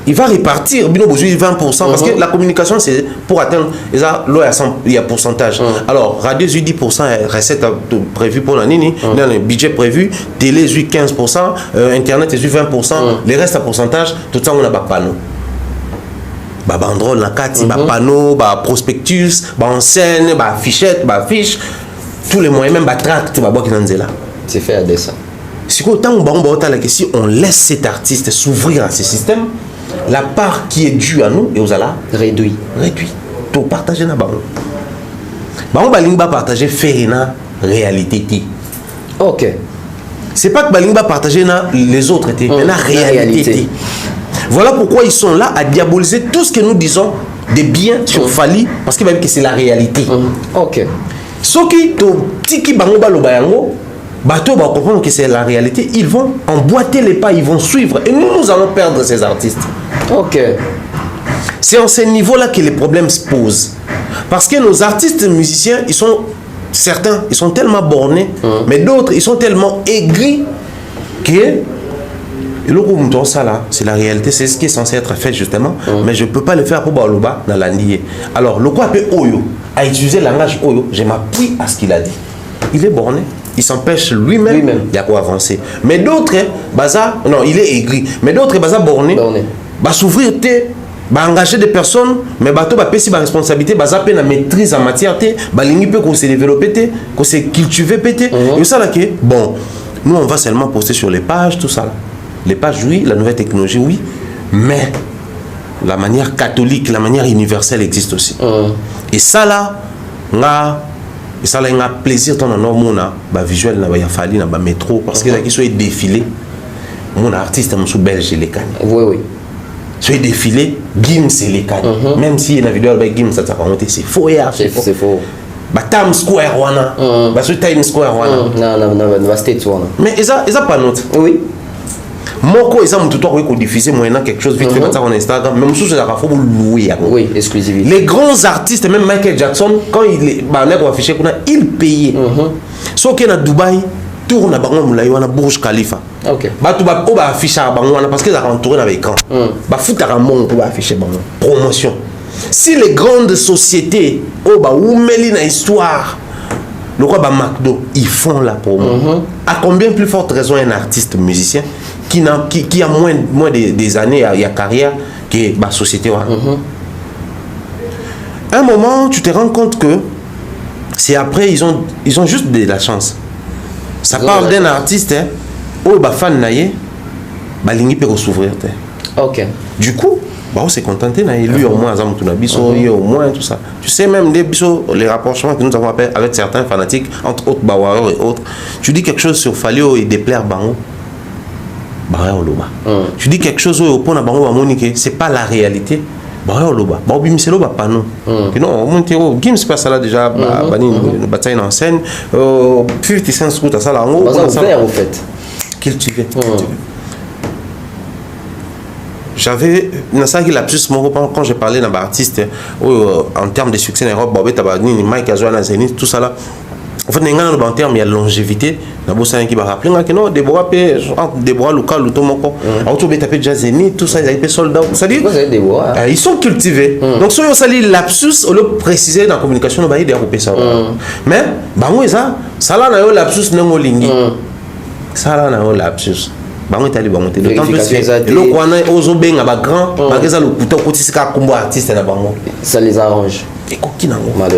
Il va répartir, bino besoin 20% parce que la communication c'est pour atteindre il y a pourcentage. Alors, radio 10% recette prévue pour l'année, le budget prévu, télé 15%, internet 20%, les restes à pourcentage, tout ça on a pas panneau. Banderole, la carte, panneau, prospectus, enseigne, fichette, fiche. Tous les moyens, même tract, c'est fait à dessin. Si on laisse cet artiste s'ouvrir à ce système, la part qui est due à nous, et aux ala réduit. Tout partager na bango. Bango balinga partager faire na réalité. Ok. C'est pas que balinga partager na les autres mais na réalité. Voilà pourquoi ils sont là à diaboliser tout ce que nous disons de bien sur Fally parce que c'est la réalité. Ok. Ceux qui tiki bango baloba yango, bateau va comprendre que c'est la réalité, ils vont emboîter les pas, ils vont suivre et nous allons perdre ces artistes. Ok. C'est en ce niveau-là que les problèmes se posent. Parce que nos artistes musiciens, ils sont certains, ils sont tellement bornés, mais d'autres, ils sont tellement aigris que ça là, c'est la réalité, c'est ce qui est censé être fait justement, mais je ne peux pas le faire pour Baloba dans la liée. Alors, le quoi appelle Oyo, à utiliser le langage Oyo, je m'appuie à ce qu'il a dit. Il est borné, il s'empêche lui-même, il y a quoi avancer. Mais d'autres, non, il est aigri, mais d'autres, borné, s'ouvrir, engager des personnes, mais bateau va payer la responsabilité, la maîtrise en matière, l'ingé peut qu'on se développe, qu'on se cultive, et ça là que, bon, nous on va seulement poster sur les pages, tout ça là. Les pages, oui, la nouvelle technologie, oui, mais la manière catholique, la manière universelle existe aussi. Et ça là, on a plaisir dans nos visuel, il a fallu dans le métro, parce que là, qui soit défilé, mon artiste est belge, les cannes. Oui, oui. Soit défilé, Gims, c'est les cannes. Même si la vidéo avec Gims, ça t'a remonté, c'est faux, c'est faux. Times Square, Times Square, non, States, mais ils ont pas note. Oui. Moko ils ont tout le temps diffusé moyennant quelque chose vite fait comme ça en Instagram même sous la faut louer. Oui, exclusivité. Les grands artistes même Michael Jackson quand il est affiché il payait. Sauf que dans Dubaï tourne à bango mulai wana Burj Khalifa. OK. Batu ba ko ba afficher bango wana parce que ça entouré avec écran. Ba fouta bango ko ba afficher bango. Promotion. Si les grandes sociétés o ba oumeli na histoire le roi bah McDo, ils font la promo. À combien plus forte raison un artiste musicien qui a moins des années à carrière que la société. À un moment, tu te rends compte que c'est après, ils ont juste de la chance. Ça parle d'un artiste, où bah fan naïe, bah l'ingi peut s'ouvrir. Ok. Du coup, bah on s'est contenté, lui au moins, au moins tout ça. Tu sais même les rapprochements que nous avons fait avec certains fanatiques, entre autres Bawaro et autres. Tu dis quelque chose sur Falio et déplaire Bango. Tu dis quelque chose au point Bango à Monique, c'est pas la réalité. Non, Gims passe là déjà, bataille en scène, 50 Cent route à ça là, on va faire au fait. Cultivé. J'avais un lapsus quand j'ai parlé d'un artiste en termes de succès en Europe, Mike Azouana, Zenith, tout ça là. En fait, en termes de longévité, qui va rappeler que non, Déborah, Luka, Lutomoko, Autobétapé, Zenith, tout ça, ils avaient soldats. Ils sont cultivés. Donc, si on s'allie lapsus, on le préciser dans la communication, on va y dérouper ça. Mais, ça là, on a lapsus, non, on lingi. Ça là, on a lapsus. D'autant plus que le Kwana ozo benga ba grand magasin le couteau kotisika combo artiste na bango ça les arrange et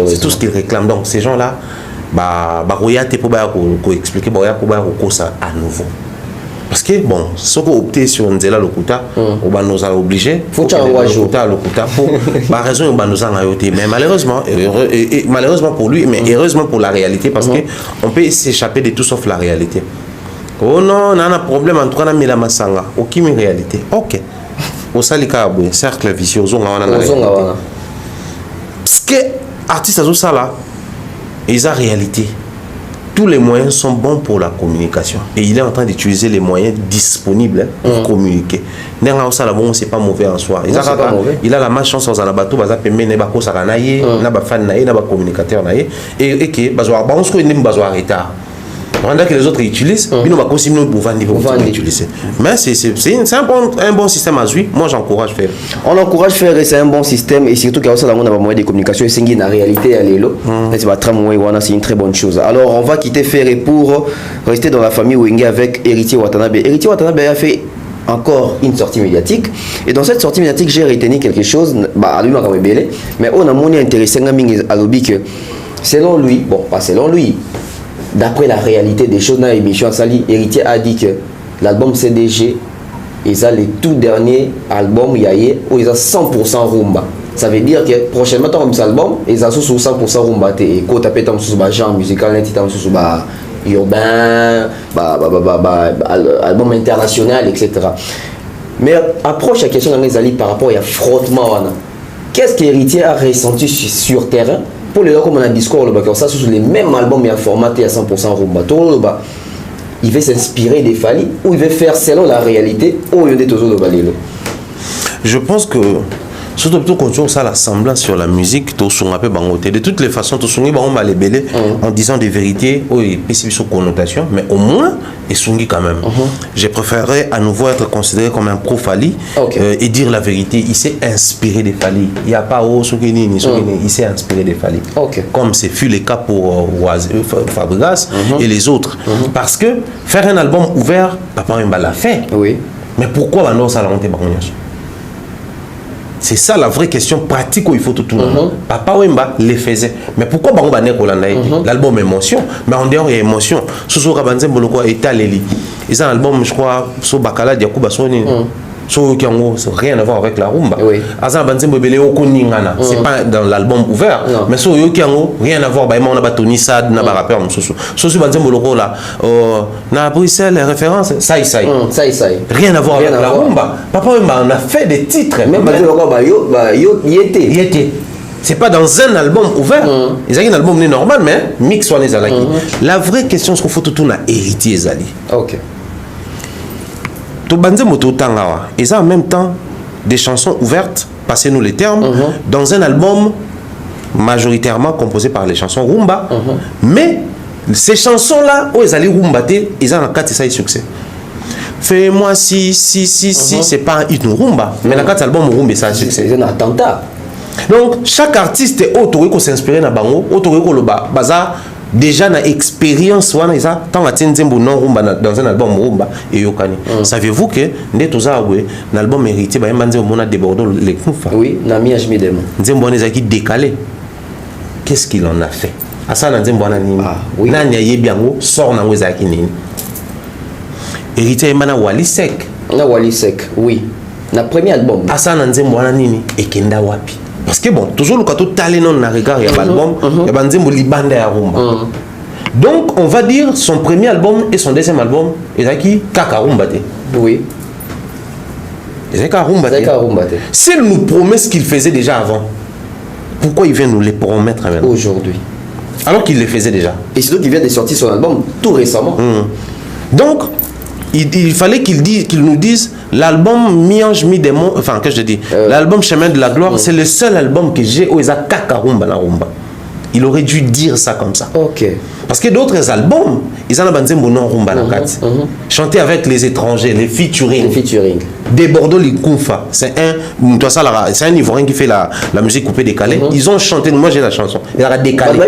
c'est tout ce qu'ils réclament. Donc ces gens là bah royauté pour expliquer pour ça à nouveau parce que bon ce qu'on opté sur Nzela Lokuta on va nous a obligé faut Lokuta pour bah raison on va nous en ayoter mais malheureusement et malheureusement pour lui mais heureusement pour la réalité parce que on peut s'échapper de tout sauf la réalité. Oh non, on a un problème en tout cas, on a masanga. Aucune réalité. Ok. Au salika, cercle vicieux, on a la réalité. Parce que artistes à ça là, ils ont réalité. Tous les moyens sont bons pour la communication. Et il est en train d'utiliser les moyens disponibles pour communiquer. C'est pas mauvais en soi. Il a la malchance dans un bateau, il a un fan, il a un communicateur. Et que, pendant que les autres utilisent, ils n'ont pas continué pour utiliser. Mais c'est un bon système à jouer. Moi, j'encourage faire. On encourage faire et c'est un bon système. Et surtout qu'il y a un moyen de communication. Et c'est une réalité à l'élo. C'est une très bonne chose. Alors, on va quitter Ferré pour rester dans la famille Wenge avec Héritier Watanabe. Héritier Watanabe a fait encore une sortie médiatique. Et dans cette sortie médiatique, j'ai retenu quelque chose. Mais on a moins intéressé à l'objet que, selon lui, bon, pas selon lui, d'après la réalité des choses dans l'émission, Sali Héritier a dit que l'album CDG est le tout dernier album Yaye où ils ont 100% rumba. Ça veut dire que prochainement dans cet album ils ont 100% rumba et quand tu as sur genre musical, tu as sur urbain, album international, etc. Mais approche la question de par rapport à frottement. Qu'est-ce qu'Héritier a ressenti sur terrain? Pour les gens comme on a un discours, ça sur les mêmes albums mais formaté à 100% rumba. Il veut s'inspirer des Fally ou il veut faire selon la réalité ou il veut Je pense que surtout quand on a la semblance sur la musique, de toutes les façons, en disant des vérités, sur connotation, mais au moins, et quand même. J'ai préféré à nouveau être considéré comme un pro-Fally et dire la vérité. Il s'est inspiré des Fally. Il n'y a pas il s'est inspiré des Fally. Comme c'est fut le cas pour Fabregas et les autres. Parce que faire un album ouvert, Papa Wemba l'a fait. Mais pourquoi maintenant ça l'a monté? C'est ça la vraie question pratique où il faut tout tourner. Papa Wemba les faisait. Mais pourquoi Bango Banek l'album émotion? Mais en dehors il y a émotion. Soso Rabanze Boloko et Taleli. Ils ont un album, je crois, sur Bakala Diakuba Soni. Sur Kiango, rien à voir avec la rumba. Azan Banze Bobele Okoningana. C'est pas dans l'album ouvert. Mais sur Kiango, rien à voir. On a Tony Sad, on a rappeur. Soso Banze Boloko là. Na Bruxelles, les références. Saï. Rien à voir avec la rumba. Papa Wemba, on a fait des titres. Même c'est pas dans un album ouvert. Ils ont un album normal, mais mix soit les alaki. La vraie question, c'est qu'il faut tout tourner à héritier Zali. Ils ont en même temps des chansons ouvertes, passez-nous les termes, dans un album majoritairement composé par les chansons rumba. Mais ces chansons-là, où ils allaient rumba, ils ont un 4 et succès. Fais-moi si, c'est pas une rumba. Mais dans 4 albums rumba, ça a succès. C'est un attentat. Donc, chaque artiste est autorisé de s'inspirer dans Bango, autorisé de baza déjà na expérience wana eza tant atie nzembo non rumba dans un album rumba et yokani. Savez-vous que nde toza we na album héritier ba yamba nzembo mona déborder les kufa. Oui, na miage midemo. Nzembo wana ezaki décalé. Qu'est-ce qu'il en a fait? Asa na nzembo wana nini? Oui. Nani ayebi yango sort nango ezaki nini? Héritier yamba na Wally Seck. Na Wally Seck, oui. Na premier album. Asa na nzembo wana nini? Ekenda wapi? Parce que bon, toujours le kato talent na regard ya album, ya banzembo libanda ya rumba. Donc on va dire son premier album et son deuxième album, ezaki kaka rumba te. Oui. Ezaki rumba te. S'il nous promet ce qu'il faisait déjà avant, pourquoi il vient nous les promettre maintenant aujourd'hui? Alors qu'il les faisait déjà. Et surtout qu'il vient de sortir son album tout récemment. Donc il fallait qu'il nous dise l'album Miange Mi Démon, enfin que je dis, l'album Chemin de la Gloire, c'est le seul album que j'ai où il y a kaka rumba na rumba. Il aurait dû dire ça comme ça. Ok. Parce que d'autres albums, ils en ont banzé mon nom rumba na kat. Chanter avec les étrangers, les featuring. Des Bordeaux les Koufa. C'est un Ivoirien qui fait la musique coupée décalée. Ils ont chanté, moi j'ai la chanson. Il a décalé.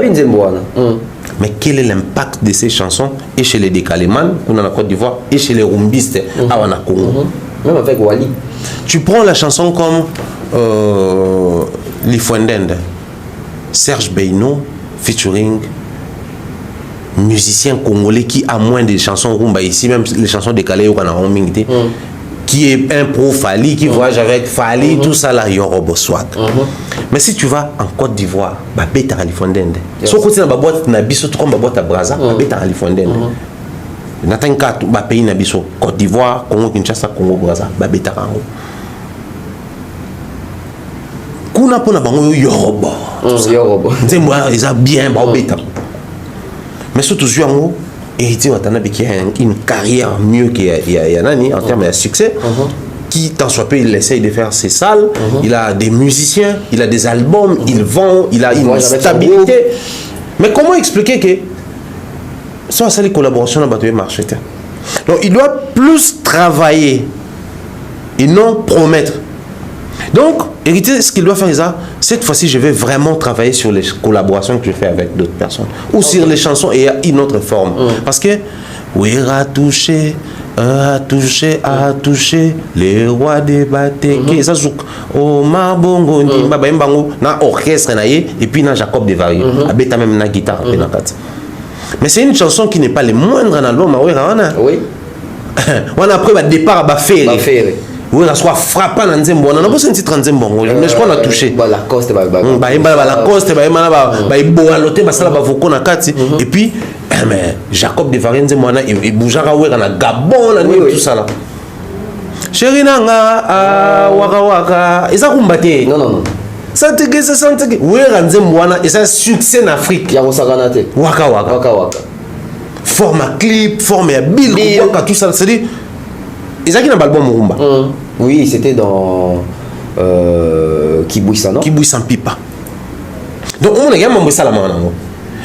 Mais quel est l'impact de ces chansons et chez les décalémans, qu'on a en Côte d'Ivoire, et chez les rumbistes à Congo. Même avec Wally. Tu prends la chanson comme Lifouendende, Serge Beino, featuring musicien congolais qui a moins de chansons rumba ici, même les chansons décalées au Canada, qui est un pro Fali, qui voyage avec Fali, tout ça là, Yorobo Swag. Mais si tu vas en Côte d'Ivoire, bah bête à Lifouendende. Si tu as une boîte na biso, tu comme boîte à Brazza, bah bête à Lifouendende. N'atteint qu'à tout pays na biso, Côte d'Ivoire, Congo Kinshasa, Congo Brazza, bah bête à Rango. Kuna pona bango Yorobo. Yorobo. C'est moi, ils ont bien bah bête. Mais surtout Juango, héritier Watanabe qui a une carrière mieux qu'il y a Nani en termes de succès. Qui tant soit peu il essaye de faire ses salles, il a des musiciens, il a des albums, il vend, il a une stabilité. Mais comment expliquer que ça c'est les collaborations dans le marché? Donc il doit plus travailler et non promettre. Donc héritier, ce qu'il doit faire c'est ça, cette fois-ci je vais vraiment travailler sur les collaborations que je fais avec d'autres personnes ou sur les chansons et une autre forme. Parce que oui, a touché, les rois des bâtés, ça zouk, oh ma bongo, na orchestre et puis na Jacob Desvarieux, abeta même na guitare. Mais c'est une chanson qui n'est pas le moindre dans l'album. Oui. On a après le départ à Ferré. Oui, ça soit frappant dans Nzembo. On n'a pas senti 30 Nzembo, mais je crois qu'on a touché. La Coste, et puis, mais Jacob Desvarieux, il bougera dans Gabon, tout ça là. Chéri Nanga, Waka Waka, et ça rumbate. Non. Santeke. Oui, Nzembo, et ça succès en Afrique. Waka Waka. Forme à clip, forme à bill, tout ça. C'est-à-dire, ils ont un album rumba. Oui, c'était dans Kibouissa, non? Kibouissa Pipa. Donc on a gagné ça la main.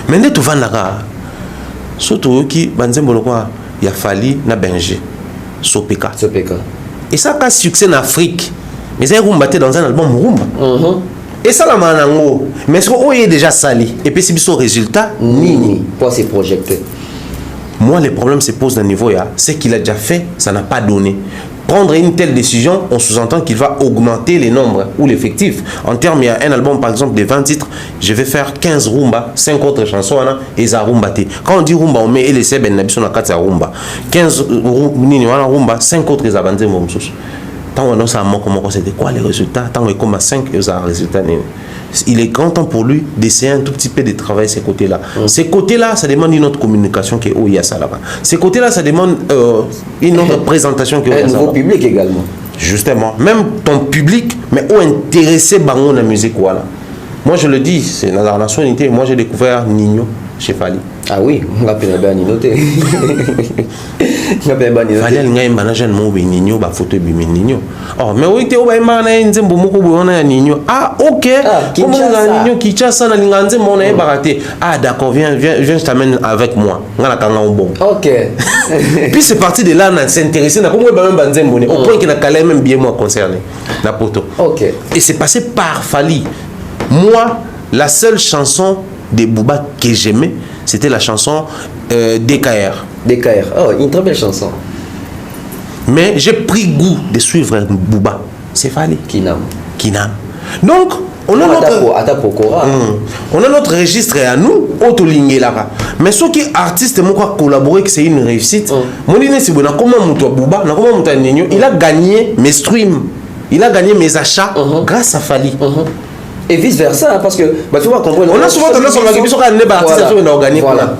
Mais tu vas là, surtout qui banzembo quoi, il a fallu na Benji, Sopeka. Et ça a succès en Afrique. Mais ça rumba dans un album rumba. Et ça la main. Mais est-ce qu'on est déjà sali? Et puis c'est son résultat nini. Pour c'est projeté. Moi, les problèmes se posent d'un niveau, ce qu'il a déjà fait, ça n'a pas donné. Prendre une telle décision, on sous-entend qu'il va augmenter les nombres ou l'effectif. En termes, il y a un album, par exemple, de 20 titres, je vais faire 15 rumba, 5 autres chansons, et ça rumba. Quand on dit rumba, on met et les seben, on a 4 rumba. 15 rumba, 5 autres, ils abandonnent mon sous. Tant on a ça, comment c'était quoi les résultats? Tant on est comme à 5, ils ont un résultat. Il est grand temps pour lui d'essayer un tout petit peu de travailler ces côtés-là. Ces côtés-là, ça demande une autre communication qui est où il y a ça là-bas. Ces côtés-là, ça demande une autre présentation qui est un nouveau public également. Justement, même ton public, mais où intéresser Bango la musique voilà. Moi je le dis, c'est dans la nationalité. Moi j'ai découvert Nino chez Fali. Ah oui, on a pu bien noter. Fali a manager mo Nino ba photo bi Nino. Oh mais oui te oba mana nzembo moko boona Nino. Ah OK. Comment on Nino Kinshasa na linganze mo na baraté. Ah d'accord, viens je t'amène avec moi. Ngala kanga bon. OK. Puis c'est parti de là on s'intéresser na comment ba même banzembo au point qu'il a calé même bien moi concerné la poto. OK. Et c'est passé par Fali. Moi, la seule chanson de Booba que j'aimais, c'était la chanson DKR. DKR, oh, une très belle chanson. Mais j'ai pris goût de suivre Booba. C'est Fali. Kinam. Donc, on a on a notre registre à nous, autoligné là-bas. Mais ceux qui artistes m'ont collaboré, que c'est une réussite. Mon idée c'est bon, comment mon Booba, comment mon Nino, il a gagné mes streams, il a gagné mes achats grâce à Fali. Et vice versa, parce que bah, tu vas comprendre. On a souvent tendance à dire que on a gagné. Voilà.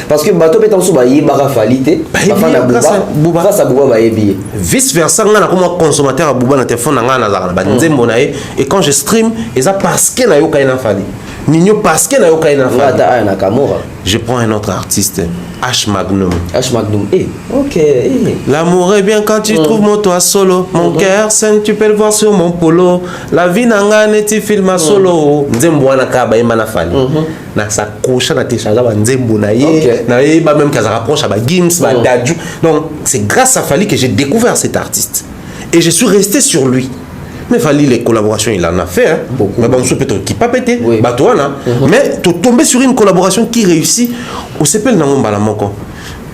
Parce que bateau peut être il bara Falité, grâce à Booba vice versa, on a comme consommateur à Booba dans téléphone et quand je stream, et ça parce que na yo kaina Fali. Nino parce que na yo kaina Fali. Je prends un autre artiste, H Magnum. OK. L'amour est bien quand tu trouves mon toit solo. Mon cœur sain, tu peux le voir sur mon polo. La vie n'a tu filmes solo. Nzembo na ka ba na Fali. Na sa couche na télécharger ba nzembo na ye. Na ye ba même kaza rapproche ba Gims ba Dadju. Donc c'est grâce à Fali que j'ai découvert cet artiste et je suis resté sur lui. Mais Fali, les collaborations, il en a fait. Hein. Beaucoup. Mais bon, je peut-être qui pas pété. Oui. Bah, toi, mais tu tombé sur une collaboration qui réussit. Au CPL Namon Balamoko.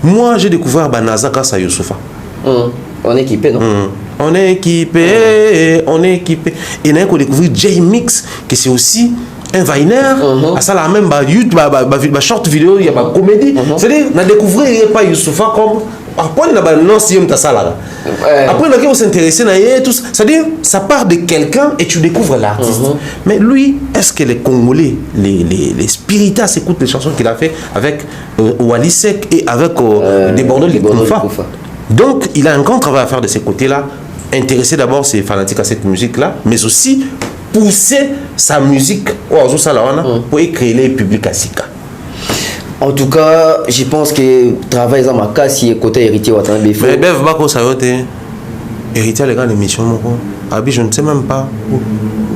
Moi, j'ai découvert Banaza grâce à Youssoufa. On est équipé, non? On est équipé. Et on a découvert J-Mix, qui c'est aussi un Viner. À ça, la même YouTube, short vidéo, il y a ma comédie. C'est-à-dire, on a découvert pas Youssoufa comme. Après, on a non si on après, on a s'intéresser à tout ça. C'est-à-dire, ça part de quelqu'un et tu découvres l'artiste. Mais lui, est-ce que les Congolais, les spiritas écoutent les chansons qu'il a fait avec Walisek et avec des Bordeaux de Koufa. Donc, il a un grand travail à faire de ces côtés-là. Intéresser d'abord ses fanatiques à cette musique-là, mais aussi pousser sa musique pour créer les publics à Sika. En tout cas, je pense que travail dans ma case si côté héritier ou attendre il faut. Mais Bev Bako ça yote héritier les gars d'émission moko. Abi je ne sais même pas où.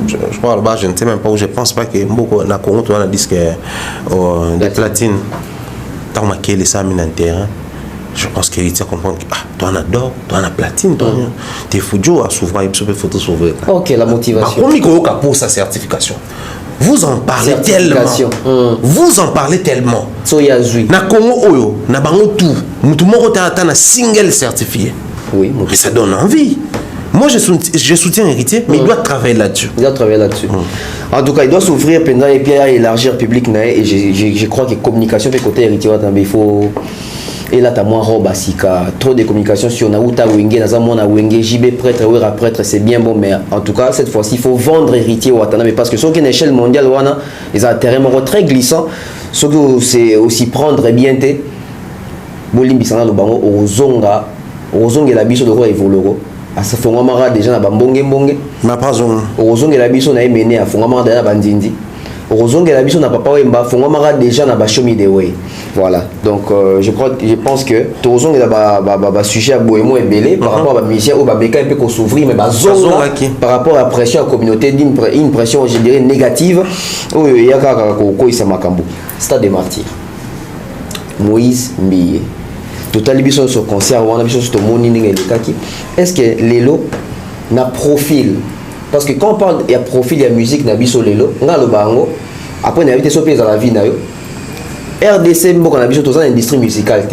Je crois là-bas je ne sais même pas où. Je pense pas que beaucoup na Congo tu as un disque de platine. Tant ma les ça mine en terrain. Je pense qu'héritier comprend que toi on adore, toi on a platine, toi t'es foujo à s'ouvrir il peut photo sauver. OK, la motivation. Comment il pour sa certification. Vous en parlez tellement. Vous en parlez tellement. Na Congo Oyo, na bango tout. Mutumo ta na single certifié. Oui, mais ça donne envie. Moi je soutiens Héritier, mais il doit travailler là-dessus. En tout cas, il doit s'ouvrir pendant et puis élargir le public et je crois que communication fait côté Héritier il faut. Et là, tu as moins robasika, trop de communication sur Naouta Wenge, Nazamona Wenge, JB prêtre, Ouera prêtre, c'est bien bon, mais en tout cas, cette fois-ci, il faut vendre héritier au Watanabe parce que sur une échelle mondiale, ils ont un terrain très glissant, c'est aussi prendre bien tes Bolimbisana Lubango, Ozonga, et la biso de roi et voloro. À ce moment-là, déjà, na bambonge mbonge. Ma pas Ozonga et la biso na mené à Fongama de la bandindi. Ozonga et la biso na papa Wemba, Fongama déjà na bachomi de way. Voilà, donc je pense que Tozong est un sujet à Bohémo et Belé par rapport à la mission où Babeka peut s'ouvrir, mais par rapport à la pression à la communauté, une pression, je dirais, négative, où il y a un Stade des Martyrs. Moïse Mbiye. Tout à l'heure, sur concert, on a vu sur le monde, est-ce que Lélo n'a profil? Parce que quand on parle de profil, il y a musique, il y a Lélo, on a le bango, après on a été sur la vie. RDC, on a vu sur une industrie musicale.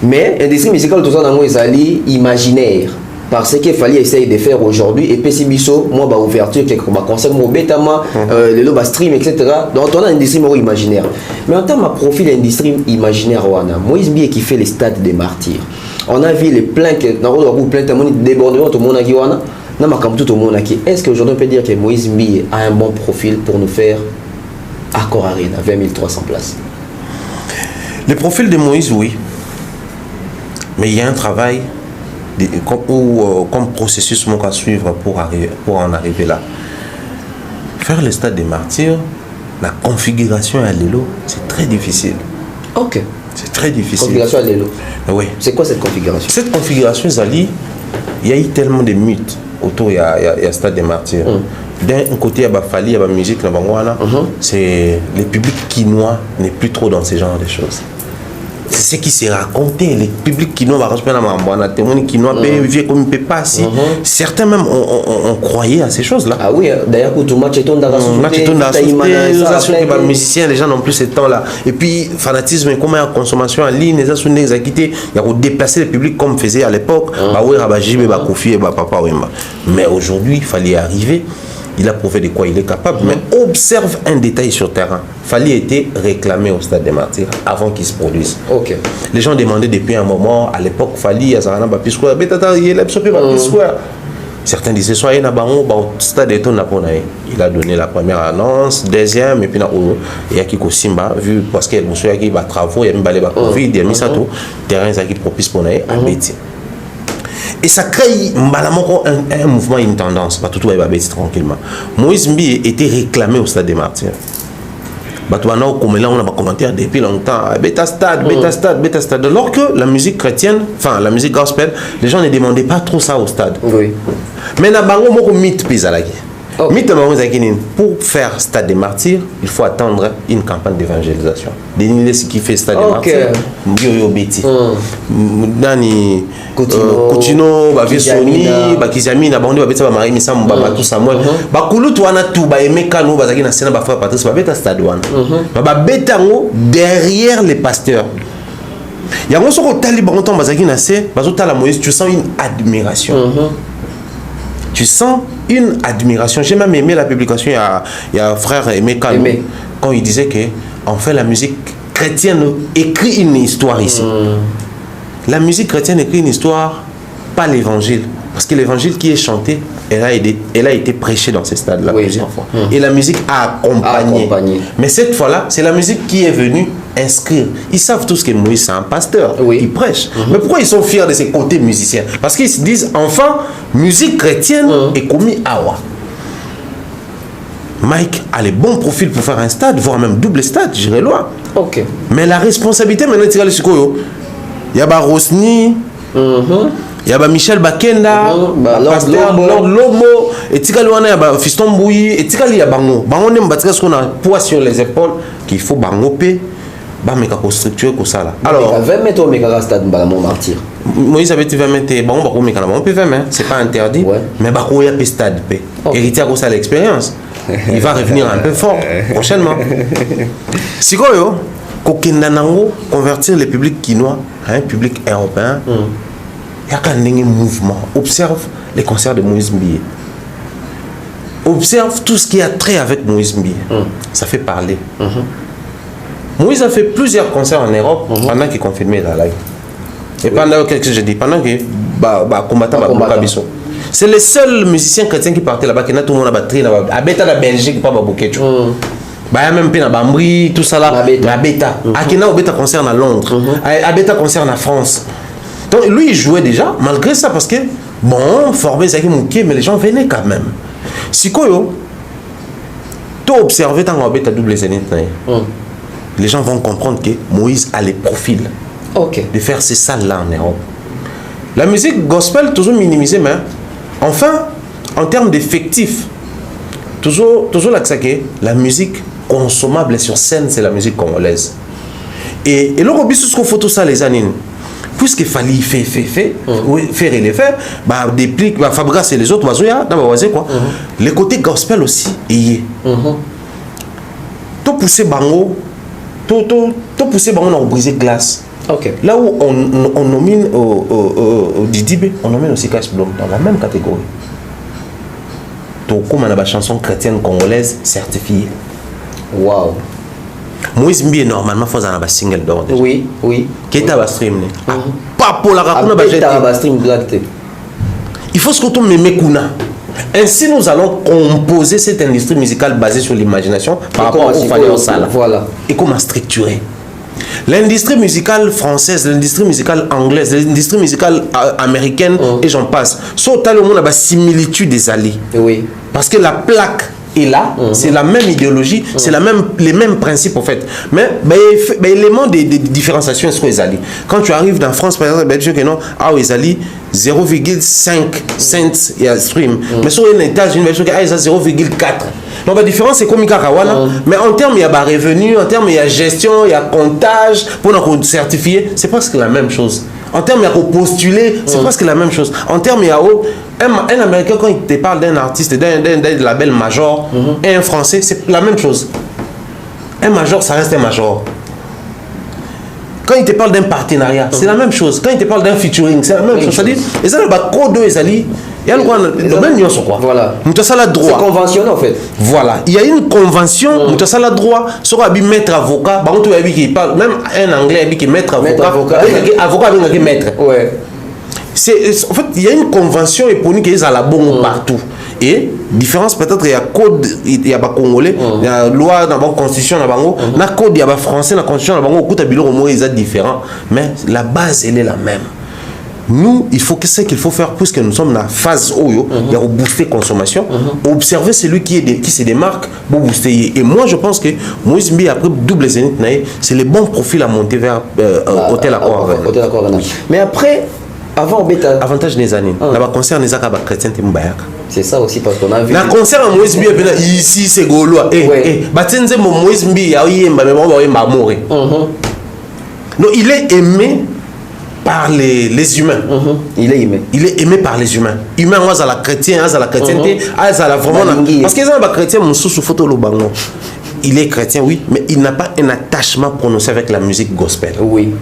Mais l'industrie musicale, tout ça, c'est imaginaire. Parce qu'il fallait essayer de faire aujourd'hui. Et puis, si moi, ouverture, quelques concept, bêtement, le stream, etc. Donc, on a une industrie imaginaire. Mais en termes de profil d'industrie imaginaire, on a Moïse Mbiye qui fait les stades des martyrs. On a vu les plaintes, débordements, tout le monde a dit, est-ce qu'aujourd'hui, on peut dire que Moïse Mbiye a un bon profil pour nous faire Accor Arena, 20 300 places? Le profil de Moïse, oui. Mais il y a un travail comme processus à suivre pour en arriver là. Faire le stade des martyrs, la configuration à l'élo, c'est très difficile. Ok. C'est très difficile. Configuration à l'élo. Oui. C'est quoi cette configuration? Cette configuration, Zali, il y a eu tellement de mythes autour, il y a stade des martyrs. D'un côté, il y a Fali, il y a la musique, c'est le public quinois n'est plus trop dans ce genre de choses. c'est ce qui s'est raconté. Les publics qui n'ont pas reçu la témoin qui n'ont pas vu comme il peut pas. Certains même on croyait à ces choses-là. Ah oui, d'ailleurs, pour tout match, c'est les musiciens, les gens n'ont plus ce temps-là. Et puis, fanatisme, comment il y a consommation en ligne, les gens sont exécutés, il y a déplacer le public comme faisait à l'époque. Mais aujourd'hui, il fallait arriver. Il a prouvé de quoi il est capable, mais observe un détail sur terrain. Fally était réclamé au Stade des Martyrs avant qu'il se produise. Ok. Les gens demandaient depuis un moment, à l'époque, Fally, certains disaient, soyez na bango, Stade de Naponaï. Il a donné la première annonce, deuxième, et puis il y a qui Simba, vu parce qu'il y a travaux, il y a mis Covid, il y a mis ça tout, terrain qui propice pour naï, à Béti. Et ça crée un mouvement, une tendance. Pas tout va baisser tranquillement. Moïse Mbi était réclamé au Stade des Martyrs. Comme là, on a commenté depuis longtemps. Bêta stade. Alors que la musique chrétienne, enfin la musique gospel, les gens ne demandaient pas trop ça au stade. Oui. Mais na bango moko mythe pizalaki. Pour faire Stade des Martyrs, il faut attendre une campagne d'évangélisation. Déniler ce qui fait Stade des Martyrs. Yo Betty. Dani Coutinho, Baviesoni, Bakizami, Nabondi, Babeta, Marie Missam, Babatu Samuel. Bakulu, tu as tout, Baemekano, Bazaki, Sena, Bafa, Patrice, Babeta Stade One. Babetango derrière les pasteurs. Il y a un autre taliban, Bazaki, Nassé, Bazota la Moïse, tu sens une admiration. Tu sens une admiration. J'ai même aimé la publication, il y a frère Aimé Kano, quand il disait que en fait la musique chrétienne écrit une histoire ici. La musique chrétienne écrit une histoire, pas l'évangile. Parce que l'évangile qui est chanté, elle a été prêchée dans ces stades-là plusieurs fois. Et la musique a accompagné. Mais cette fois-là, c'est la musique qui est venue inscrire. Ils savent tous que Moïse, c'est un pasteur. Il prêche. Mais pourquoi ils sont fiers de ses côtés musiciens? Parce qu'ils se disent, enfin, musique chrétienne est commis awa. Mike a les bons profils pour faire un stade, voire même double stade, j'irai loin. Mais la responsabilité, maintenant, il y a Rosny, il y a Michel Bakenda, Lord Lobo, et il y a Fiston Bouyi, et il y a Bango. Bango n'est pas ce qu'on a poids sur les épaules qu'il faut Bango payer. Structurer comme ça là. Alors 20 mètres au stade Mbalamour Martyr. Moïse avait 20 mètres, on peut 20 mètres, c'est pas interdit, mais il y a un stade. Héritier a ça l'expérience. Il va revenir un peu fort prochainement. Si quoi convertir les publics quinois à un public européen, il y a un mouvement. Observe les concerts de Moïse Mbié. Observe tout ce qui a trait avec Moïse Mbié. Ça fait parler. Moïse a fait plusieurs concerts en Europe pendant qu'il confirmait la live. Et pendant que je dis, pendant que combattant Babiso. C'est le seul musicien chrétien qui partait là-bas, qui a tout le monde à batterie, à Beta la Belgique, pas Babouké. Bah même pas Bambri, tout ça là, à Beta. Akina au Beta concert à Londres, à Beta concert en France. Donc lui il jouait déjà, malgré ça, parce que bon, formé Zaki Mouké, mais les gens venaient quand même. Si quoi tu observes dans la Beta double zénith, les gens vont comprendre que Moïse a les profils de faire ces salles là en Europe. La musique gospel toujours minimisée, mais enfin, en termes d'effectifs, toujours la musique consommable sur scène, c'est la musique congolaise. Et là, on a vu ce qu'on photo ça les années. Puisqu'il fallait faire et les faire, déplique, Fabregas et les autres, les côtés gospel aussi, tout pousser bango, tout pousser bango dans briser glace. Là où on nomine au Didibé, on nomine aussi Cash Blom dans la même catégorie. Donc, comme on a la chanson chrétienne congolaise certifiée. Wow. Moïse Mbi normalement faut un single d'or. Oui. Qui est à stream. Pas pour la stream. Il faut ce qu'on me mécouna. Ainsi, nous allons composer cette industrie musicale basée sur l'imagination par rapport au Fally Osala. Voilà. Et comment structurer. L'industrie musicale française, l'industrie musicale anglaise, l'industrie musicale américaine, et j'en passe. Sauf que le monde a la similitude des alliés. Parce que la plaque est là, c'est la même idéologie, c'est les mêmes principes en fait. Mais l'élément de différenciation, c'est quoi les alliés? Quand tu arrives dans France, par exemple, tu dis que non, les alliés 0,5 cents et à stream. Mais sur les États-Unis, tu dis que 0,4. Donc la différence c'est comme Kawana, mais en termes il y a revenu, en termes il y a gestion, il y a comptage pour nous certifier, c'est presque la même chose. En termes il y a postuler, c'est presque la même chose. En termes il y a un Américain quand il te parle d'un artiste, d'un label major, et un Français, c'est la même chose. Un major, ça reste un major. Quand il te parle d'un partenariat, c'est la même chose. Quand il te parle d'un featuring, c'est la même chose. C'est-à-dire, ils ont le code de Ezali. Il y a le domaine nuance quoi. Voilà. C'est conventionnel en fait. Voilà. Il y a une convention. Tu as le droit. Sur un maître avocat. Par contre, il parle même un anglais qui maître avocat. Avocat avec maître. Ouais. En fait, il y a une convention éponyme qui est à la bonne partout. Et différence peut-être il y a code il y a pas congolais, il y a loi dans la constitution dans bango, na code il y a pas français dans la constitution dans bango, écoute bilo au moins ils sont différents, mais la base elle est la même. Nous, il faut que c'est qu'il faut faire puisque nous sommes dans la phase où il y a booster consommation, observer celui qui se démarque pour booster. Et moi je pense que Moïse Mbi après double zénith c'est le bon profil à monter vers Hôtel Accord. Mais après avant bêta avantage des années là bas concert les akaba chrétien te mbayaka. C'est ça aussi parce qu'on a vu. Na concert à Moïse Mbi ici c'est Gaulois. Batenze Moïse Mbi ya yemba mais bon yemba moré. Donc il est aimé par les humains. Il est aimé. Il est aimé par les humains. Humain à la chrétien, à la chrétienté, à la vraiment parce qu'ils ont un chrétien mon sous photo le bango. Il est chrétien oui, mais il n'a pas un attachement prononcé avec la musique gospel. Oui.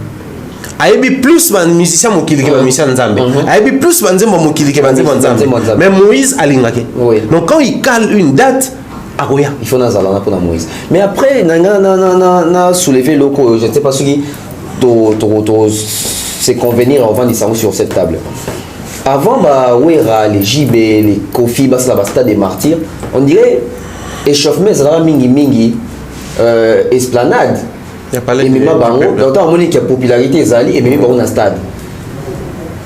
Aibi plus man musicien mokili ke musicien nzambe. Aibi plus man nzembo mokili ke nzembo nzambe. Mais Moïse alingaki. Donc quand il cale une date agoya, il faut nazala pour Moïse. Mais après na soulever loko, je ne sais pas ce qui c'est convenir avant de s'en sur cette table. Avant Wera, les JB, les Kofi, la Basta des martyrs, on dirait échauffement ça mingi esplanade. Il y a pas les bango, d'autant on dit qu'il y a popularité Zali et même on a stade.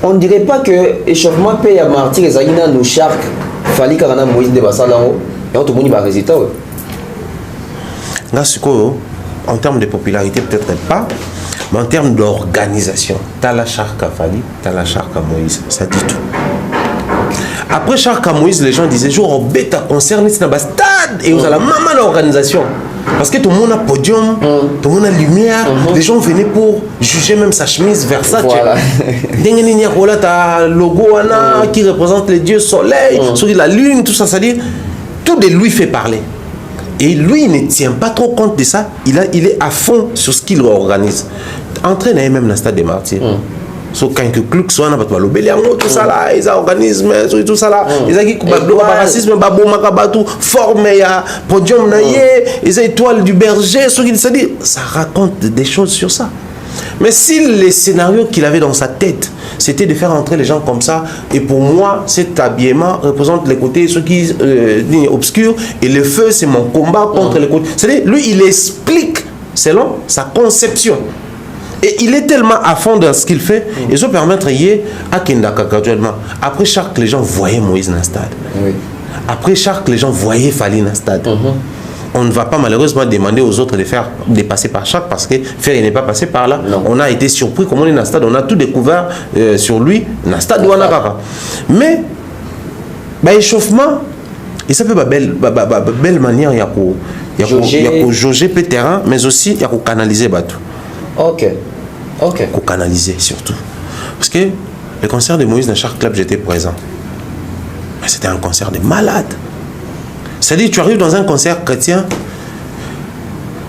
On dirait pas que échauffement paye à martyr Zali dans nos charques, fallait qu'on a Moïse de Bassalao et on te montre le résultat. Là en termes de popularité peut-être pas, mais en termes d'organisation, t'as la charque à Fali, t'as la charque à Moïse, ça dit tout. Après charque à Moïse, les gens disaient jour au bêta concert, c'est dans le stade et vous avez la maman d'organisation. Parce que tout le monde a podium, tout le monde a lumière, les gens venaient pour juger même sa chemise Versace. Voilà. T'as logo qui représente les dieux soleil, sur la lune, tout ça, c'est-à-dire tout de lui fait parler. Et lui, il ne tient pas trop compte de ça, il est à fond sur ce qu'il organise. Entraîne même dans le stade des martyrs. So quand que club soit na batwa lobeliango tout ça là ils organisme tout ça là ils a qui racisme babo makabatu forme ya podium na yé ils étoiles du berger ce qu'il dit ça raconte des choses sur ça. Mais si les scénarios qu'il avait dans sa tête c'était de faire entrer les gens comme ça, et pour moi cet habillement représente les côtés ceux qui obscurs et le feu c'est mon combat contre les côtés, c'est-à-dire lui il explique selon sa conception. Et il est tellement à fond dans ce qu'il fait, et ça permet de à Kendaka graduellement. Après chaque, les gens voyaient Moïse dans le stade. Oui. Après chaque, les gens voyaient Fali dans le stade. On ne va pas malheureusement demander aux autres de passer par chaque, parce que Fer n'est pas passé par là. Non. On a été surpris, comme on est dans le stade, on a tout découvert sur lui, dans le stade où on a. Mais, échauffement, et ça peut être belle manière, il y a jauger le terrain, mais aussi il y a canaliser Batou. Ok. Pour canaliser surtout. Parce que le concert de Moïse dans chaque club, j'étais présent. Mais c'était un concert de malade. C'est-à-dire, tu arrives dans un concert chrétien,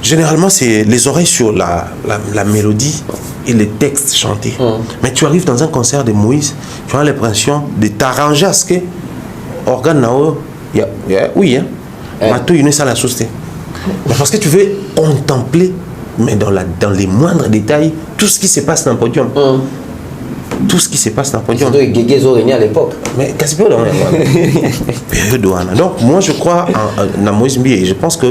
généralement, c'est les oreilles sur la mélodie et les textes chantés. Mais tu arrives dans un concert de Moïse, tu as l'impression de t'arranger à ce que organe nao, oui, Matou, il ça la société. Parce que tu veux contempler mais dans les moindres détails, tout ce qui se passe dans le podium. Tout ce qui se passe dans le podium. C'est Guégué Zorégné à l'époque. Mais qu'est-ce que c'est donc, moi, je crois en Moïse Mbi et je pense que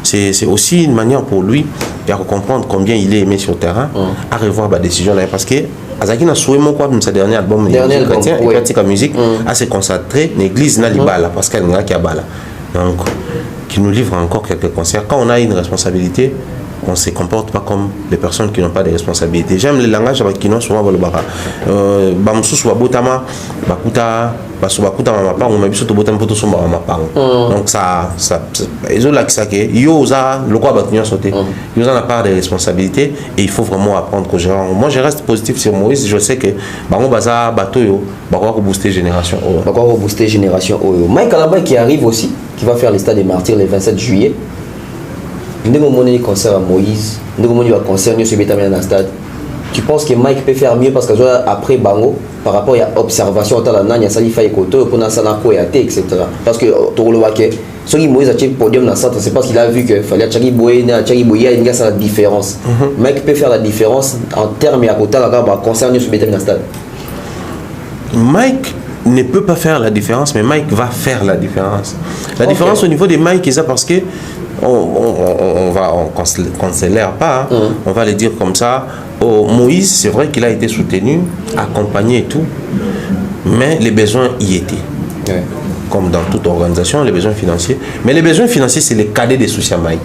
c'est aussi une manière pour lui de comprendre combien il est aimé sur le terrain, à revoir la décision là. Parce que Azaki n'a souhaité mon quoi, sa dernier album, chrétien, et pratique la musique, à se concentrer, l'église n'a pas là, parce qu'elle n'a qu'à bala. Donc, qui nous livre encore quelques conseils. Quand on a une responsabilité, on ne se comporte pas comme les personnes qui n'ont pas de responsabilité. J'aime le langage qui n'ont souvent le bara. Donc ça ils ont l'accès que yo za le quoi battre sauter. Ils ont la part des responsabilités et il faut vraiment apprendre que moi je reste positif sur Moïse, je sais que bango baza bateau yo ba ko booster génération. Ba ko booster génération. Mike Alaba qui arrive aussi, qui va faire les stades des martyrs le 27 juillet. Nous avons un concert à Moïse, nous avons un concert à le stade. Tu penses que Mike peut faire mieux parce que après Bango, par rapport à l'observation, il y a des photos pour etc. Parce que ceux qui Moïse a tiré le podium dans le centre, c'est parce qu'il a vu qu'il fallait que il y a la différence. Mike peut faire la différence en termes de concert à le stade. Mike ne peut pas faire la différence, mais Mike va faire la différence. La différence au niveau de Mike, c'est ça parce que on considère pas, hein. On va le dire comme ça. Moïse, c'est vrai qu'il a été soutenu, accompagné et tout, mais les besoins y étaient. Comme dans toute organisation, les besoins financiers. Mais les besoins financiers, c'est le cadet des soucis à Mike.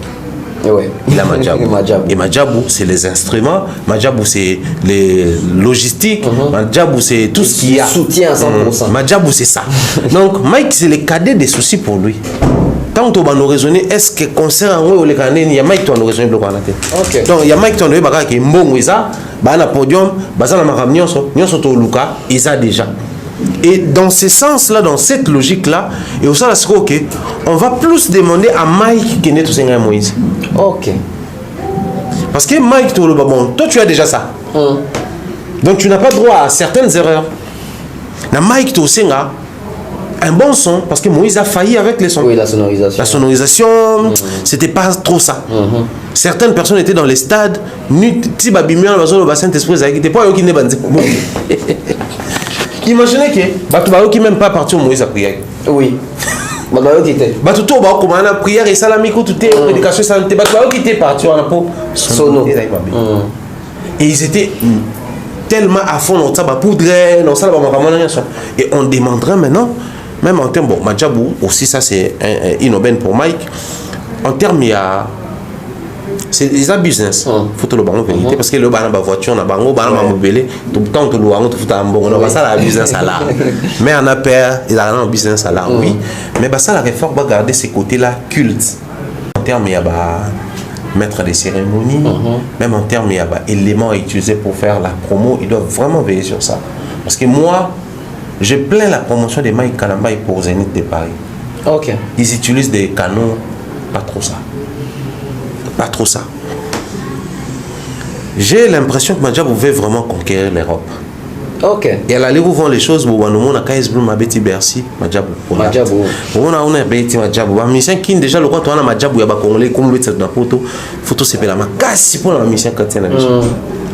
Il a Madjabou. Et Madjabou, c'est les instruments, Madjabou, c'est les logistiques, Madjabou, c'est tout ce qu'il y a. Soutien à 100%. Madjabou, c'est ça. Donc, Mike, c'est le cadet des soucis pour lui. Tant que tu vas nous raisonner, est-ce que concert en haut, il y a Mike qui va nous raisonner bloqué en la tête. Donc, il y a Mike qui va nous raisonner qui est bon, il y a podium, il y a Luka, il y a déjà. Et dans ce sens-là, dans cette logique-là, et au sein de on va plus demander à Mike qui est tout ça Moïse. Ok. Parce que Mike, bon, toi tu as déjà ça. Donc tu n'as pas droit à certaines erreurs. Mais Mike, tu as un bon son, parce que Moïse a failli avec les sons. Oui, la sonorisation. La sonorisation, c'était pas trop ça. Certaines personnes étaient dans les stades, si babimian dans le bassin d'esprit, ça n'était pas eux qui n'est pas. Imaginez que qui même pas parti au Moïse à prière. Oui. Tout va comme on a prière et salamiko tout est prédication santé. Qui était parti en la peau sono. Et ils étaient tellement à fond dans ça, poudre, dans ça, et on demanderait maintenant, même en termes, bon, Madjabou aussi, ça c'est une aubaine pour Mike. En termes, il y a. C'est un business. Il faut que le bango vérité parce que le bango voiture, le bango mobile, tout le temps, tout le bango, tout le temps, on va ça la business à l'art. Mais on a peur, il a un business à l'art, oui. Mais ça, la réforme va garder ces côtés-là cultes. En termes, il y a maître des cérémonies, même en termes, il y a éléments à utiliser pour faire la promo, ils doivent vraiment veiller sur ça. Parce que moi, je plains la promotion de Mike Kalamba pour Zénith de Paris. Ok. Ils utilisent des canaux, pas trop ça. Pas trop ça. J'ai l'impression que Madjabou veut vraiment conquérir l'Europe. Ok. Et elle allait voir les choses, on a KS Bloom, Abeti Bercy, Madjabou. Madjabou. On a Betty Madjabou. Mais mission qui déjà le quand on a Madjabou, il y a Congolais comme le dans la photo, photo c'est la casse pour la mission chrétienne.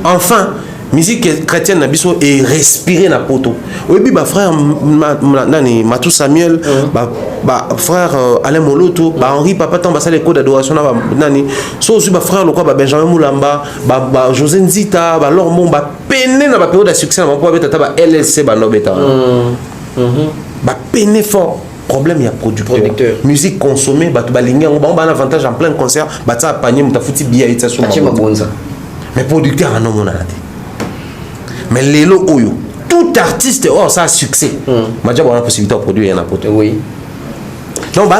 Enfin, musique chrétienne nabiso et respirer na poto. Oui, bah frère nani Matou Samuel, bah frère Alain Moloto, bah Henri Papa tant bah ça les codes d'adoration na nani. So aussi bah frère le quoi bah Benjamin Moulamba, bah José Nzita, bah Lormon bah peine na bah période de succès na bah beta bah LLC bah no beta. Bah peine fort. Problème il y a producteur. Musique consommée bah tu bah lingue on bah un avantage en plein concert bah ça panier muta fouti biya ita so. Mais producteur en non mon mais Lélo Oyo, tout artiste, ça a succès. Madjabou a la possibilité de produire un pote. Oui. Donc,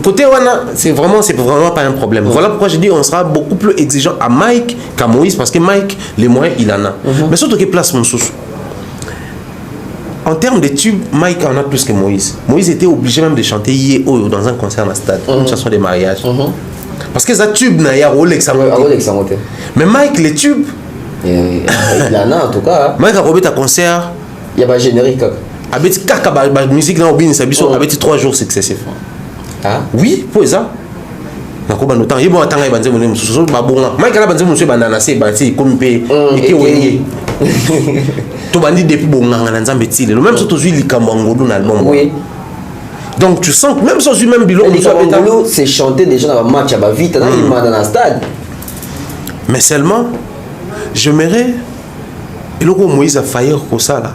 côté c'est vraiment pas un problème. Voilà pourquoi je dis on sera beaucoup plus exigeant à Mike qu'à Moïse, parce que Mike, les moyens, il en a. Mais surtout qu'il place mon sous. En termes de tubes, Mike en a plus que Moïse. Moïse était obligé même de chanter Yé Oyo dans un concert à stade, une chanson de mariage. Parce que ça tube, il y a Rolex à monter. Mais Mike, les tubes, il y en a en tout cas. Mike a probé un concert. Il y a pas générique. Avec la musique dans Obin, ça avec 3 jours successifs. Ah oui, pour ça. Na ko banotan yebo atanga banze mone mususu babonga. Mike ala banze mususu bandana se bati kompe eke wenye. To bandi depuis bonga na nzambe tile. Même surtout lui likambo ngolu na album. Oui. Donc tu sens que même sans lui même bilo Ngolu c'est chanter déjà dans le match à vite dans il dans le stade. Mais seulement j'aimerais et le Moïse a failli comme ça là.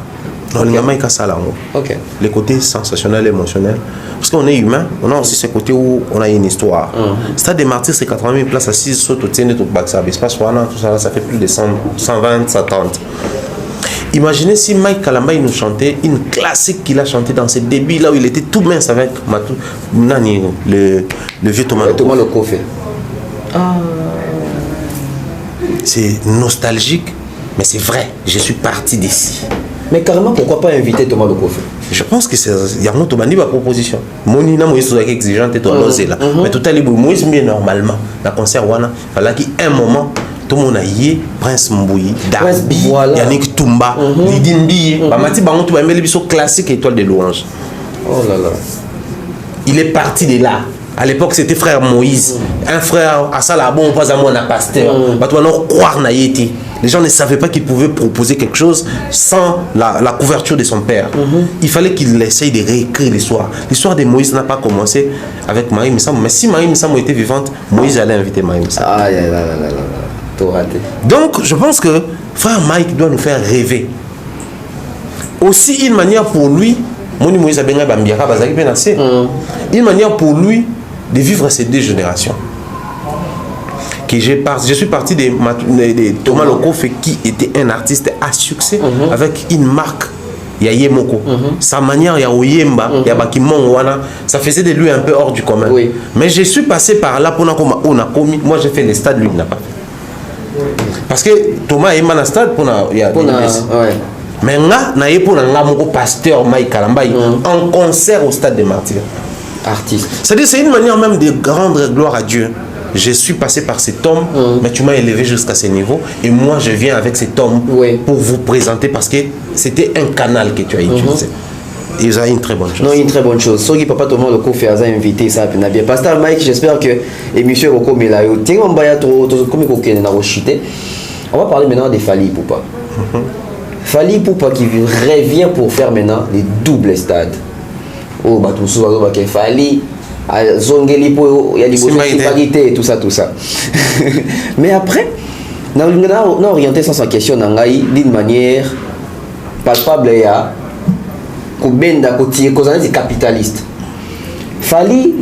Ok. Les côtés sensationnels, émotionnels. Parce qu'on est humain, on a aussi ce côté où on a une histoire. Stade des Martyrs, c'est 80 000 places assises sur tout le Baxab. Espace Wana, tout ça, ça fait plus de 120, 130. Imaginez si Mike Kalamba il nous chantait une classique qu'il a chanté dans ses débuts, là où il était tout mince avec Matou, Nani, le vieux Thomas Lokofé. C'est nostalgique, mais c'est vrai, je suis parti d'ici. Mais carrément, pourquoi pas inviter Thomas Lokofé? Je pense que c'est il y a une autre proposition. Moni na Moïse soit exigeante et toi l'oser là. Mais tout à l'heure Moïse bien normalement dans concert wana, fallait qu'un moment tout le monde a yé Prince Mbouyi, Darby, Yannick Toumba, Lydie Mbiye, Bamati Bango tu vas mettre le classique Étoile de Louange. Oh là là. Il est parti de là. À l'époque, c'était frère Moïse. Un frère, à ça là, bon, pas à moi, on a pasteur. Croire na yéti. Les gens ne savaient pas qu'il pouvait proposer quelque chose sans la couverture de son père. Il fallait qu'il essaye de réécrire l'histoire. L'histoire de Moïse n'a pas commencé avec Marie Missam. Mais si Marie Missam était vivante, Moïse allait inviter Marie Missam. Ah, là, là, là, là, là. Tout raté. Donc, je pense que frère Mike doit nous faire rêver. Aussi, une manière pour lui, une manière pour lui de vivre ces deux générations. Je suis parti de Thomas Lokofé qui était un artiste à succès avec une marque. Yaye Moko. Sa manière, Yaoyemba, Yabakimon Wana, ça faisait de lui un peu hors du commun. Oui. Mais je suis passé par là pour on a commis. Moi j'ai fait les stades, lui il n'a pas fait. Parce que Thomas est dans stade pour mais nga na ye pour nga moko pasteur Mike Kalamba en concert au stade des Martyrs. Artiste. C'est-à-dire c'est une manière même de rendre gloire à Dieu. Je suis passé par cet homme, mais tu m'as élevé jusqu'à ce niveau. Et moi, je viens avec cet homme pour vous présenter parce que c'était un canal que tu as utilisé. Et ça a une très bonne chose. Non, une très bonne chose. Soki papa Thomas Lokofé a invité ça n'a bien. Pasteur Mike, j'espère que émission Roko Melayo. Tiens, on va comme on va parler maintenant des Fally Ipupa. Fally Ipupa qui revient pour faire maintenant les doubles stades. Oh, bah tout ça, Fally. Zongeli pour il y a des parité tout ça mais après on a orienté ça sans question d'une manière palpable ya kubenda kotier kozana des capitalistes Fally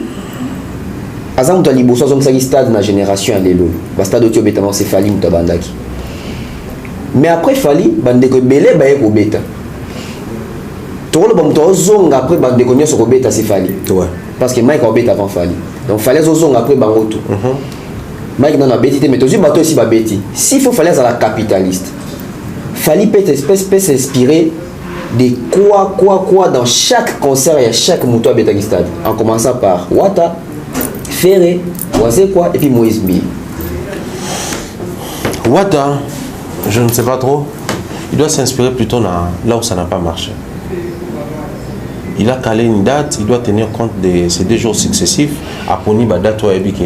azam to liboso zom sa stade na génération ya lelo ba stade otio betama c'est Fally mutabandaki mais après Fally bande ko belé ba ko beta to lo ba muto zonga après bande ko nyoso ko beta c'est Fally ouais. Parce que Mike a bêté avant Fally. Donc fallait zozong après bangoto. Mike n'a pas bêté mais toujours bateau ici va bêter. S'il faut fallait à la capitaliste. Fally peut s'inspirer de quoi dans chaque concert et chaque mouton à Betagi Stade. En commençant par Wata, Ferré, Oisé quoi et puis Moïse Mbiye. Wata, je ne sais pas trop. Il doit s'inspirer plutôt là où ça n'a pas marché. Il a calé une date, il doit tenir compte de ces 2 jours successifs. Après,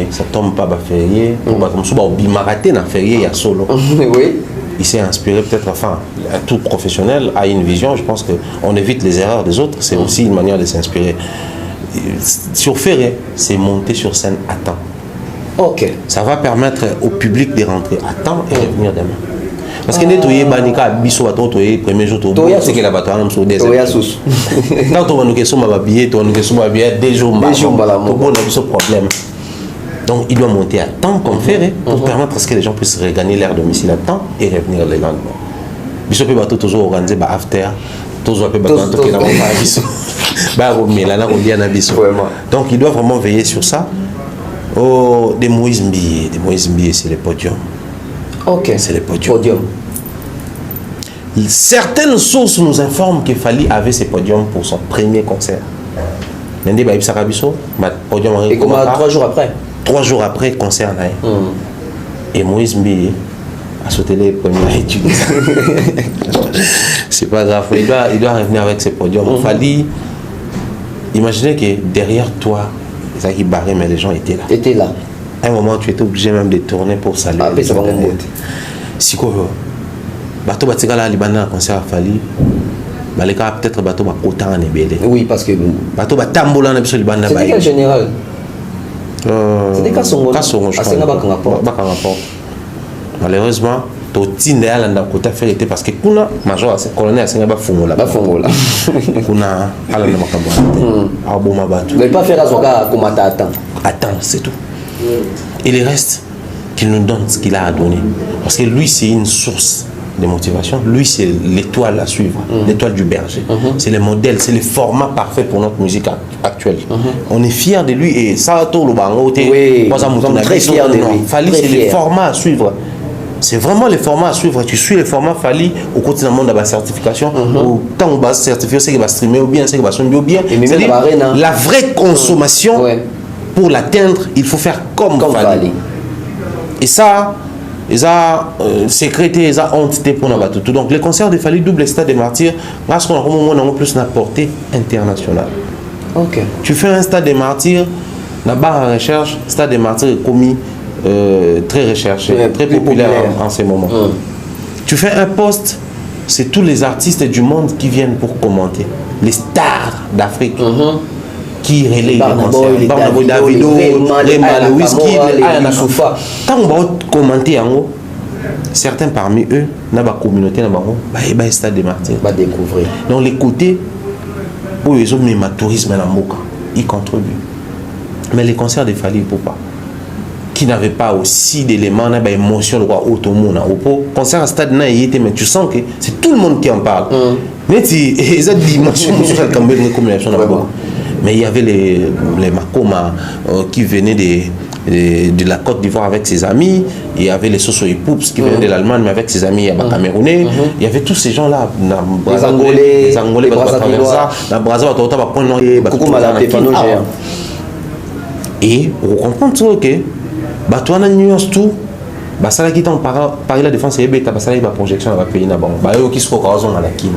ça tombe pas férié. Il y a solo. Oui. Il s'est inspiré peut-être, enfin, tout professionnel a une vision. Je pense qu'on évite les erreurs des autres. C'est aussi une manière de s'inspirer. Sur Ferré, c'est monter sur scène à temps. Ok. Ça va permettre au public de rentrer à temps et revenir demain. Parce que nettoyer banika biso bato toyer premier jour to c'est que la bato na mso deuxième quand on va nous question ma billet to nous question ma billet 2 jours mbala to bon a ce problème. Donc il doit monter à temps comme Ferré pour permettre à ce que les gens puissent regagner leur domicile à temps et revenir le lendemain. Biso pe bato toujours organiser ba after toujours pe bato to ke na ba biso ba ko melana ko dia na biso. Donc il doit vraiment veiller sur ça. Oh de Moïse Mbiye c'est le podium. Ok. C'est le podium. Certaines sources nous informent que Fally avait ce podium pour son premier concert. Lundi, podium. Et comment 3 jours après 3 jours après, concert. Et Moïse Mbiye a sauté les premières études. C'est pas grave. Il doit revenir avec ce podium. Fally, imaginez que derrière toi, ça qui barrait, mais les gens étaient là. À un moment, tu étais obligé même de tourner pour saluer. Après, ça va remonter. Si quoi, bateau batikala libana concert à Fally, baleka peut-être bateau ba kota en ebele. Oui, parce que bateau ba tambola na biso libana ba. C'était quel général? C'était Kassongo. Kassongo. Malheureusement, totinda ya landa côté faire été parce que kuna major c'est colonel c'est ba fongola kuna alanda makambo a boma bato ne pas faire azoka comme attends c'est tout et le reste qu'il nous donne ce qu'il a à donner parce que lui c'est une source de motivation lui c'est l'étoile à suivre l'étoile du berger c'est le modèle c'est le format parfait pour notre musique actuelle on est fiers de lui et ça tout le bango très fiers de lui Fally c'est le format à suivre. C'est vraiment les formats à suivre. Tu suis les formats Fally au côté du monde de la certification. Tant on va certifier, c'est qu'il va streamer ou bien, c'est qu'il va sonner ou bien. La vraie consommation, pour l'atteindre, il faut faire comme Fally. Et ça, sécrété, ça honte pour nous battre tout. Donc les concerts de Fally double Stade des Martyrs, parce qu'on a vraiment plus une portée internationale. Tu fais un Stade des Martyrs, la barre à recherche, Stade des Martyrs est commis. Très recherché, très populaire en ces moments. Tu fais un post, c'est tous les artistes du monde qui viennent pour commenter. Les stars d'Afrique qui relayent les concerts. Barnaboy, Davido, Rema, le Whisky, Ayana Soufa. Quand on va commenter en haut, certains parmi eux, dans la communauté, ils vont Stade des Martyrs. Découvrir. Donc les côtés où ils ont mis le tourisme à la Moka, ils contribuent. Mais les concerts de Fally, ils ne pas. Qui n'avait pas aussi d'éléments, d'émotions, de quoi autre monde. Au concert à stade, mais tu sens que c'est tout le monde qui en parle. Mais il y a des dimensions mais il y avait les Makoma qui venaient de la Côte d'Ivoire avec ses amis. Il y avait les Soso-Poups qui venaient de l'Allemagne mais avec ses amis camerounais. Il y avait tous ces gens-là. Les Angolais, les Brassavillois. Et on comprend que tu as une nuance tout. Ça qui t'en parle la défense et bêta ça la projection va payer na bon ba yo qui se occasion à la kin.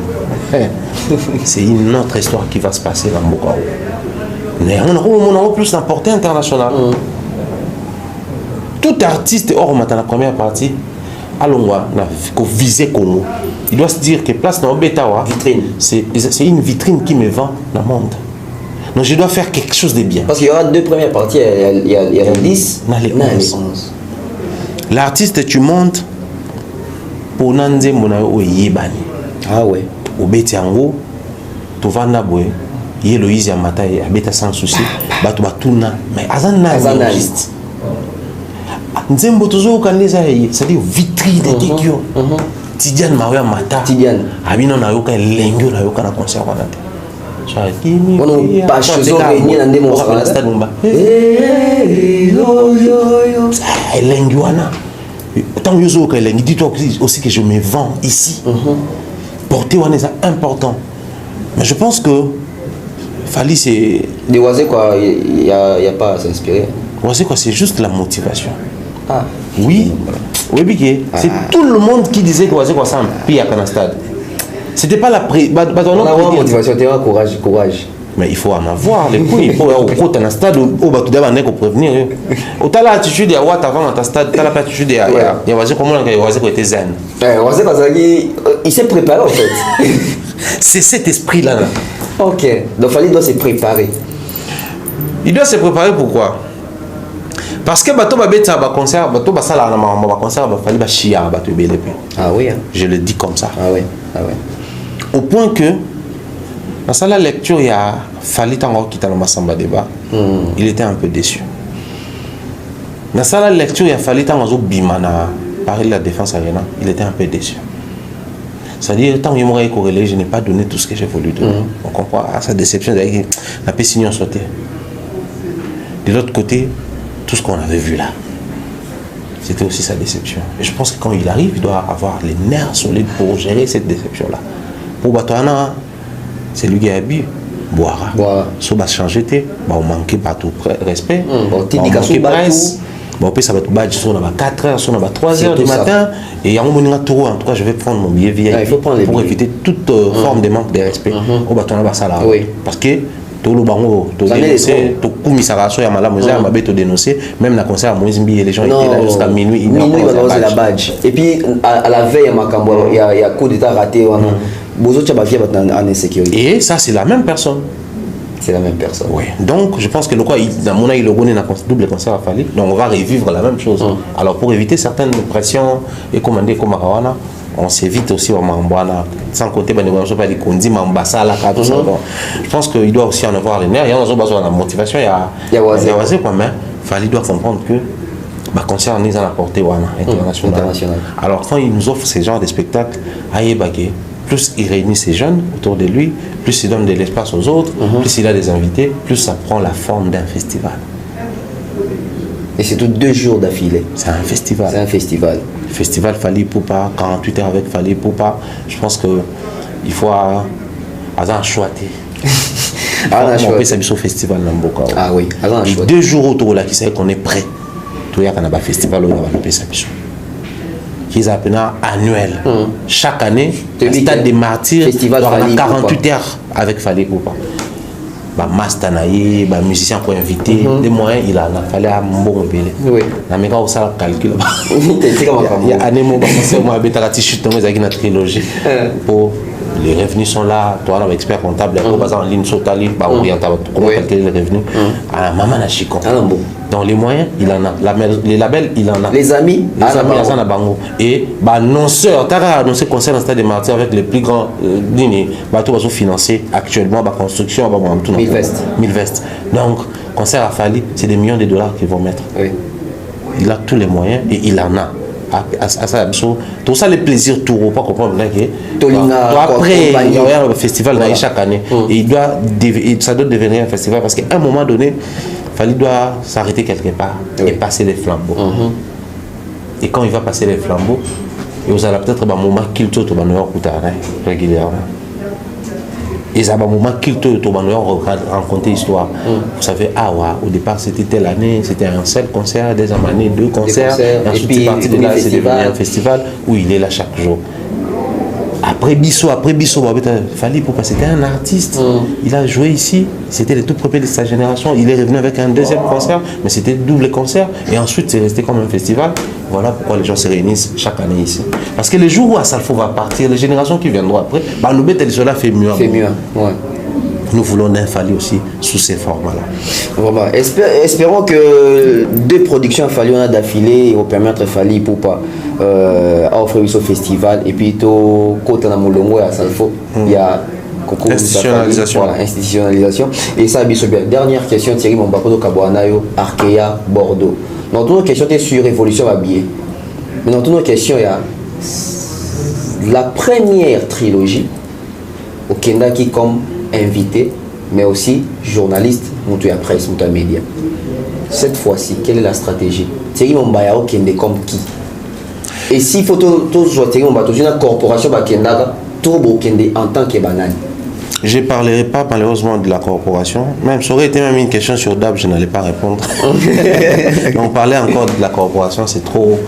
C'est une autre histoire qui va se passer dans Mboko. Mais on a plus d'importance internationale. Tout artiste hors matin la première partie allons voir viser Congo. Il doit se dire que place dans bêta vitrine. C'est une vitrine qui me vend dans le monde. Donc je dois faire quelque chose de bien. Parce qu'il y aura deux premières parties, il y a les 10, il y a les 11. L'artiste, tu montes pour Nanze Monayo Yebani. Ah ouais. Au Betiango, tu vas Naboé, Yeloïse Yamataye, Abeta sans souci, Batu Batuna, mais Azana artiste. Nzembo toujours Kaneza, c'est-à-dire vitrine de Kikyo. Tidiane Maria Mata. Tidiane. Abino Nayoka Lengyo Nayoka na concert Wanate. On pas chez eux réunis dans des monstres. Lenguana. Tant que dis-toi aussi que je me vends ici. Porter one est important. Mais je pense que Fally c'est. Des oiseaux quoi, il n'y a pas à s'inspirer. Oiseaux quoi, c'est juste la motivation. Ah. Oui. Oui, Biké. C'est tout le monde qui disait que Oiseaux quoi ça un pire à stade. C'était pas la motivation, tu as courage. Mais il faut en avoir les couilles. Il faut avoir un stade où tu dois prévenir. Tu as l'attitude de Watt avant dans ta stade, tu as l'attitude de Wazé comment il était zen. Wazé parce qu'il s'est préparé en fait. C'est cet esprit-là. Ok. Donc Fally doit se préparer. Il doit se préparer pourquoi? Parce que bateau va bête ça va concert, bateau va ça là va concert va Fally va chier bateau belé. Ah oui. Je le dis comme ça. Ah oui. Ah oui. Au point que dans la lecture, il y a Fally Tango qui était dans ma samba débat. Il était un peu déçu. Dans la lecture, il y a Fally Tango Bimana, Paris la défense arena. Il était un peu déçu. C'est-à-dire, tant qu'il m'aurait corrélé, je n'ai pas donné tout ce que j'ai voulu donner. On comprend sa déception. La pessignon sauté. De l'autre côté, tout ce qu'on avait vu là, c'était aussi sa déception. Et je pense que quand il arrive, il doit avoir les nerfs solides pour gérer cette déception-là. Pour Batouana, c'est lui qui a bu. Boira. Ça va changer, on manque pas tout respect. On manque presse. Ça va être 4 heures, 3 heures du matin. Et il y a un moment en tout cas, je vais prendre mon billet VIP pour éviter toute forme de manque de respect. Au Batouana, parce que tout le bango, tout dénoncé, tout commissaration, il y a malade, il dénoncé. Même dans le concert à Moïse-Mbi, les gens étaient là jusqu'à minuit. Minuit, il va la badge. Et puis, à la veille, il y a coup d'état raté. Et ça, c'est la même personne. C'est la même personne. Oui. Donc, je pense que le quoi, dans mon avis, il a un double concert à Fali. Donc, on va revivre la même chose. Alors, pour éviter certaines pressions et commander comme Arawana, on s'évite aussi au Mambouana. Sans compter, je pense qu'il doit aussi en avoir les nerfs. Il y a besoin de motivation. Il y a mais Fali doit comprendre que le concert est à la portée internationale. Alors, quand il nous offre ce genre de spectacles, plus il réunit ces jeunes autour de lui, plus il donne de l'espace aux autres, plus il a des invités, plus ça prend la forme d'un festival. Et c'est tout 2 jours d'affilée. C'est un festival. C'est un festival. Festival Fali Poupa, 48 heures avec Fali Poupa. Je pense qu'il faut avoir un choix. On peut s'habiller au festival Namboka. Ah oui, 2 jours autour là, qui savent qu'on est prêt. Tout le monde a un festival où on va s'habiller. Qui appellent annuel. Chaque année, le stade des martyrs doit avoir 48 heures avec Fali Poupa. Mastanaï, musicien pour inviter, des moyens, il a fallu un bon belé. Oui. La méga au salaire calcul. Il y a un émo, moi, la t-shirt, dans une trilogie. Pour les revenus sont là, toi, on est expert comptable, en ligne, sotali, comment calculer les revenus. Maman a chico. Dans les moyens, il en a. Les labels, il en a. Les amis, il en a bango. Et annonceur, tu as annoncé concert dans le stade des martyrs avec les plus grands lignes. Tout va se financer actuellement, la construction, 1000 vestes. 1000 vestes. Donc, concert à Fali, c'est des millions de dollars qu'ils vont mettre. Oui. Il a tous les moyens et il en a. Tout ça, les plaisirs, tout pas comprendre. Après, il y a un festival chaque année. Et ça doit devenir un festival parce qu'à un moment donné, Fali doit s'arrêter quelque part et passer les flambeaux. Et quand il va passer les flambeaux, vous allez peut-être un moment qu'il te régulièrement. Et ça va un moment qu'il te raconter l'histoire. Vous savez, au départ c'était telle année, c'était un seul concert, des années, 2 concerts. Et ensuite c'est parti de là, c'est devenu un festival où il est là chaque jour. Après Bissot, Fali Poupa, c'était un artiste. Il a joué ici, c'était le tout premier de sa génération. Il est revenu avec un deuxième concert, mais c'était double concert. Et ensuite, c'est resté comme un festival. Voilà pourquoi les gens se réunissent chaque année ici. Parce que le jour où Asalfo va partir, les générations qui viendront après, nous bête cela fait mieux. Fait mieux, ouais. Nous voulons un Fali aussi sous ces formats-là. Vraiment. Espérons que 2 productions Fali on a d'affilée vont permettre Fali Poupa à offrir ce festival. Et puis, côté de Moulongo et à Salfo, il y a institutionnalisation. Voilà, institutionnalisation. Et ça, bien. Dernière question, Thierry Mombakoto Kabouanayo, Arkea, Bordeaux. Dans toute notre question, tu es sur Révolution habillée. Mais dans toute notre question, il y a la première trilogie au Kenda qui comme invité, mais aussi journaliste, à presse, à média. Cette fois-ci, quelle est la stratégie? Thierry Mombaya au Kenda comme qui? Et s'il faut tout jouer Thierry Mombaya, une corporation Kenda, tout au Kenda en tant que banane. Je ne parlerai pas malheureusement de la corporation. Même ça aurait été même une question sur DAB, je n'allais pas répondre. Donc parler encore de la corporation, c'est trop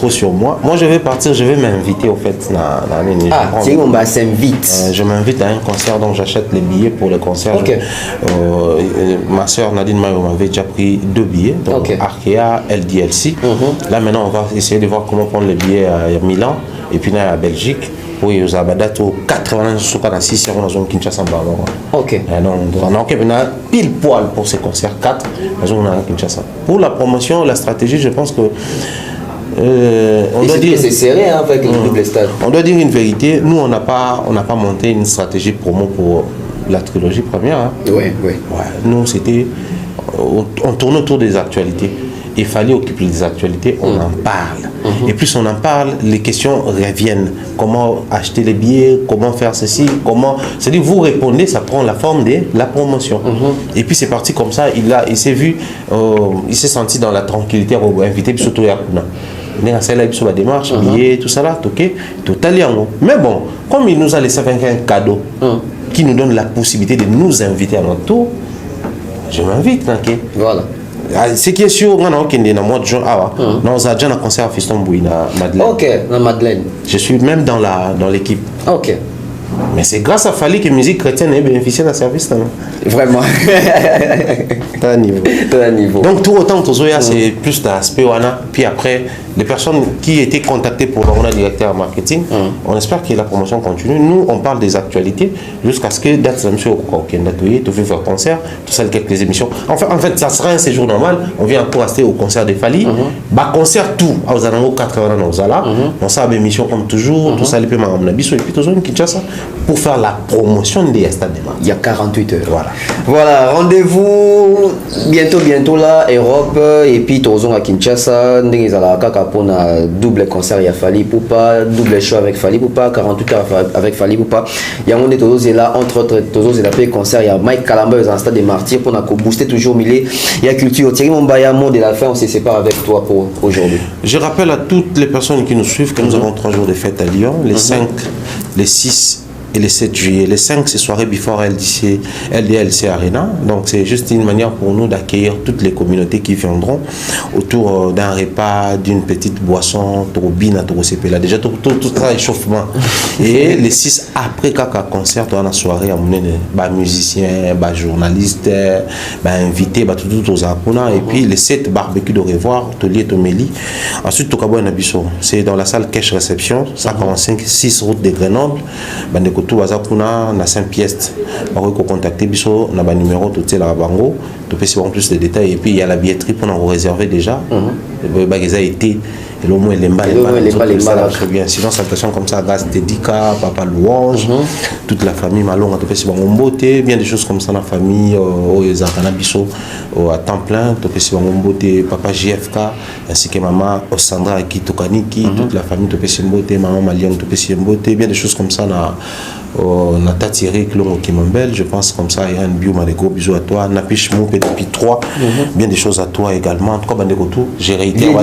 sur moi. Moi je vais partir, je vais m'inviter au fait. Thierry Mombaya s'invite. Je m'invite à un concert, donc j'achète les billets pour le concert. Okay. Ma soeur Nadine Mayo m'avait déjà pris 2 billets, donc Arkea, LDLC. Là maintenant on va essayer de voir comment prendre les billets à Milan et puis à Belgique. Oui, vous avez daté au 80 ans, 6 ans, dans Kinshasa. Ok. Donc, on a pile poil pour ces concerts 4 dans Kinshasa. Pour la promotion, la stratégie, je pense que. On doit dire. C'est serré avec le double stade. On doit dire une vérité. Nous, on n'a pas monté une stratégie promo pour la trilogie première. Hein. Oui. Ouais, nous, c'était. On tourne autour des actualités. Il fallait occuper des actualités, on en parle. Et plus on en parle, les questions reviennent. Comment acheter les billets, comment faire ceci, comment... C'est-à-dire, vous répondez, ça prend la forme de la promotion. Et puis c'est parti comme ça, il s'est vu, il s'est senti dans la tranquillité, invité, puis surtout Yakuna. Il a fait la démarche, billets, tout ça là, totalement. Mais bon, comme il nous a laissé avec un cadeau qui nous donne la possibilité de nous inviter à notre tour, je m'invite, ok. Voilà. Ce qui est sûr, on a un mois de juin, on a déjà un concert à Fiston Bouy, à Madeleine. Ok, dans Madeleine. Je suis même dans l'équipe. Ok. Mais c'est grâce à Fali que la musique chrétienne ait bénéficié d'un service. Vraiment. T'as un niveau. T'as un niveau. Donc tout autant que Tozoya, c'est plus d'aspect, puis après, les personnes qui étaient contactées pour le directeur marketing, on espère que la promotion continue. Nous, on parle des actualités jusqu'à ce que date monsieur tu fais un concert, tout ça, quelques émissions. En fait, ça sera un séjour normal. On vient pour rester au concert de Fali. Bah, concert tout, aux alentours 80 ans, on sait émission comme toujours, tout ça, les paiements, on a bis, et puis tout ça, Kinshasa, pour faire la promotion des stades. Il y a 48 heures. Voilà. Voilà, rendez-vous bientôt là, Europe, et puis Tozon à Kinshasa, pour un double concert, il y a Fali Poupa, double show avec Fali Poupa, 48 heures avec Fali Poupa. Il y a un Tozo là, entre autres, Tozo et la concert, il y a Mike Kalamba dans le stade des Martyrs pour booster toujours milieu. Il y a Culture. Thierry Mombaya, mot de la fin, on se sépare avec toi pour aujourd'hui. Je rappelle à toutes les personnes qui nous suivent que nous avons 3 jours de fête à Lyon, les 5, les 6 et le 7 juillet. Les 5, c'est soirée before LDLC Arena. Donc, c'est juste une manière pour nous d'accueillir toutes les communautés qui viendront autour d'un repas, d'une petite boisson, Torobina, Torosepela. Déjà, tout ça, échauffement. Et les 6, après Kaka concert, on a la soirée à mener des musiciens, des journalistes, des invités, tout aux Apuna. Et puis, les 7, barbecue de revoir, Tolier, Toméli. Ensuite, Tokabo et Nabiso. C'est dans la salle cash réception, 55, 6 route de Grenoble. Tout bazakuna na Saint-Piest on peut contacter biso na ba numéro tout la bango to peut savoir plus de détails et puis il y a la billetterie pour nous réserver déjà le bagage a été et le moins les balles très bien sinon saltation comme ça gaz dédica papa louange toute la famille malonga to peut savoir beauté bien des choses comme ça la famille au ezakana biso à temps plein to peut savoir beauté papa JFK ainsi que maman Osandra qui tokaniki toute la famille to peut savoir beauté maman Malian to peut savoir beauté bien des choses comme ça na Nata Thierry Clongo Kimambel, je pense comme ça, il y a un bio, des gros bisous à toi, Napish Moupé depuis 3, bien des choses à toi également. En tout cas, Bandeko, j'ai réitéré.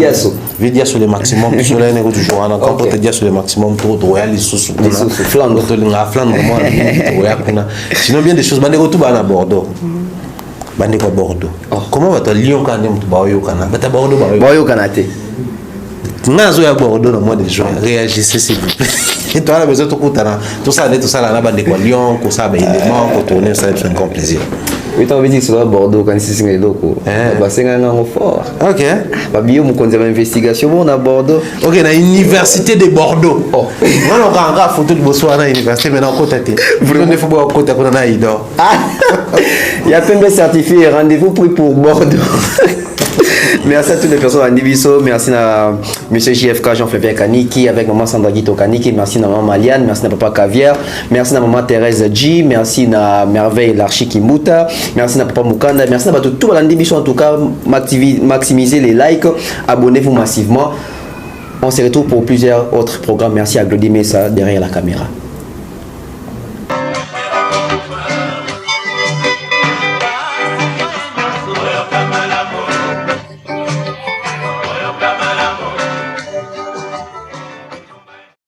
Vidia sur le maximum, sur les négos du jour, on a encore te dire sur le maximum, trop de royal, les sous flandre, sinon bien des choses, Bandeko tout à Bordeaux. Bandeko Bordeaux. Comment va-t-il Lyon quand même tu vas au Canada? Va-t-il Bordeaux? Canada. Nazo ya Bordeaux dans le mois de juin. Réagissez s'il vous plaît. Et toi, la maison, tout ça, là, bas de Lyon, tout ça, éléments, pour tourner, ça va être un grand plaisir. Oui, tu as envie de dire que Bordeaux, quand c'est un loko. C'est un grand fort. Ok. Babio, mon conseil d'investigation, on a Bordeaux. Ok, la université de Bordeaux. Oh. Moi, on a un photo de Botswana à l'université, mais on a côté. Vous ne pouvez pas côté qu'on a ido. Il y a plein de certifiés. Rendez-vous pris pour Bordeaux. Merci à toutes les personnes à Nibiso, merci à M. JFK Jean-Févert Kaniki avec maman Sandra Guito Kaniki, merci à maman Maliane, merci à papa Caviar, merci à maman Thérèse G, merci à Merveille Larchi Kimuta, merci à papa Mukanda, merci à tout le Nibiso en tout cas, maximisez les likes, abonnez-vous massivement. On se retrouve pour plusieurs autres programmes. Merci à Glody Messa derrière la caméra.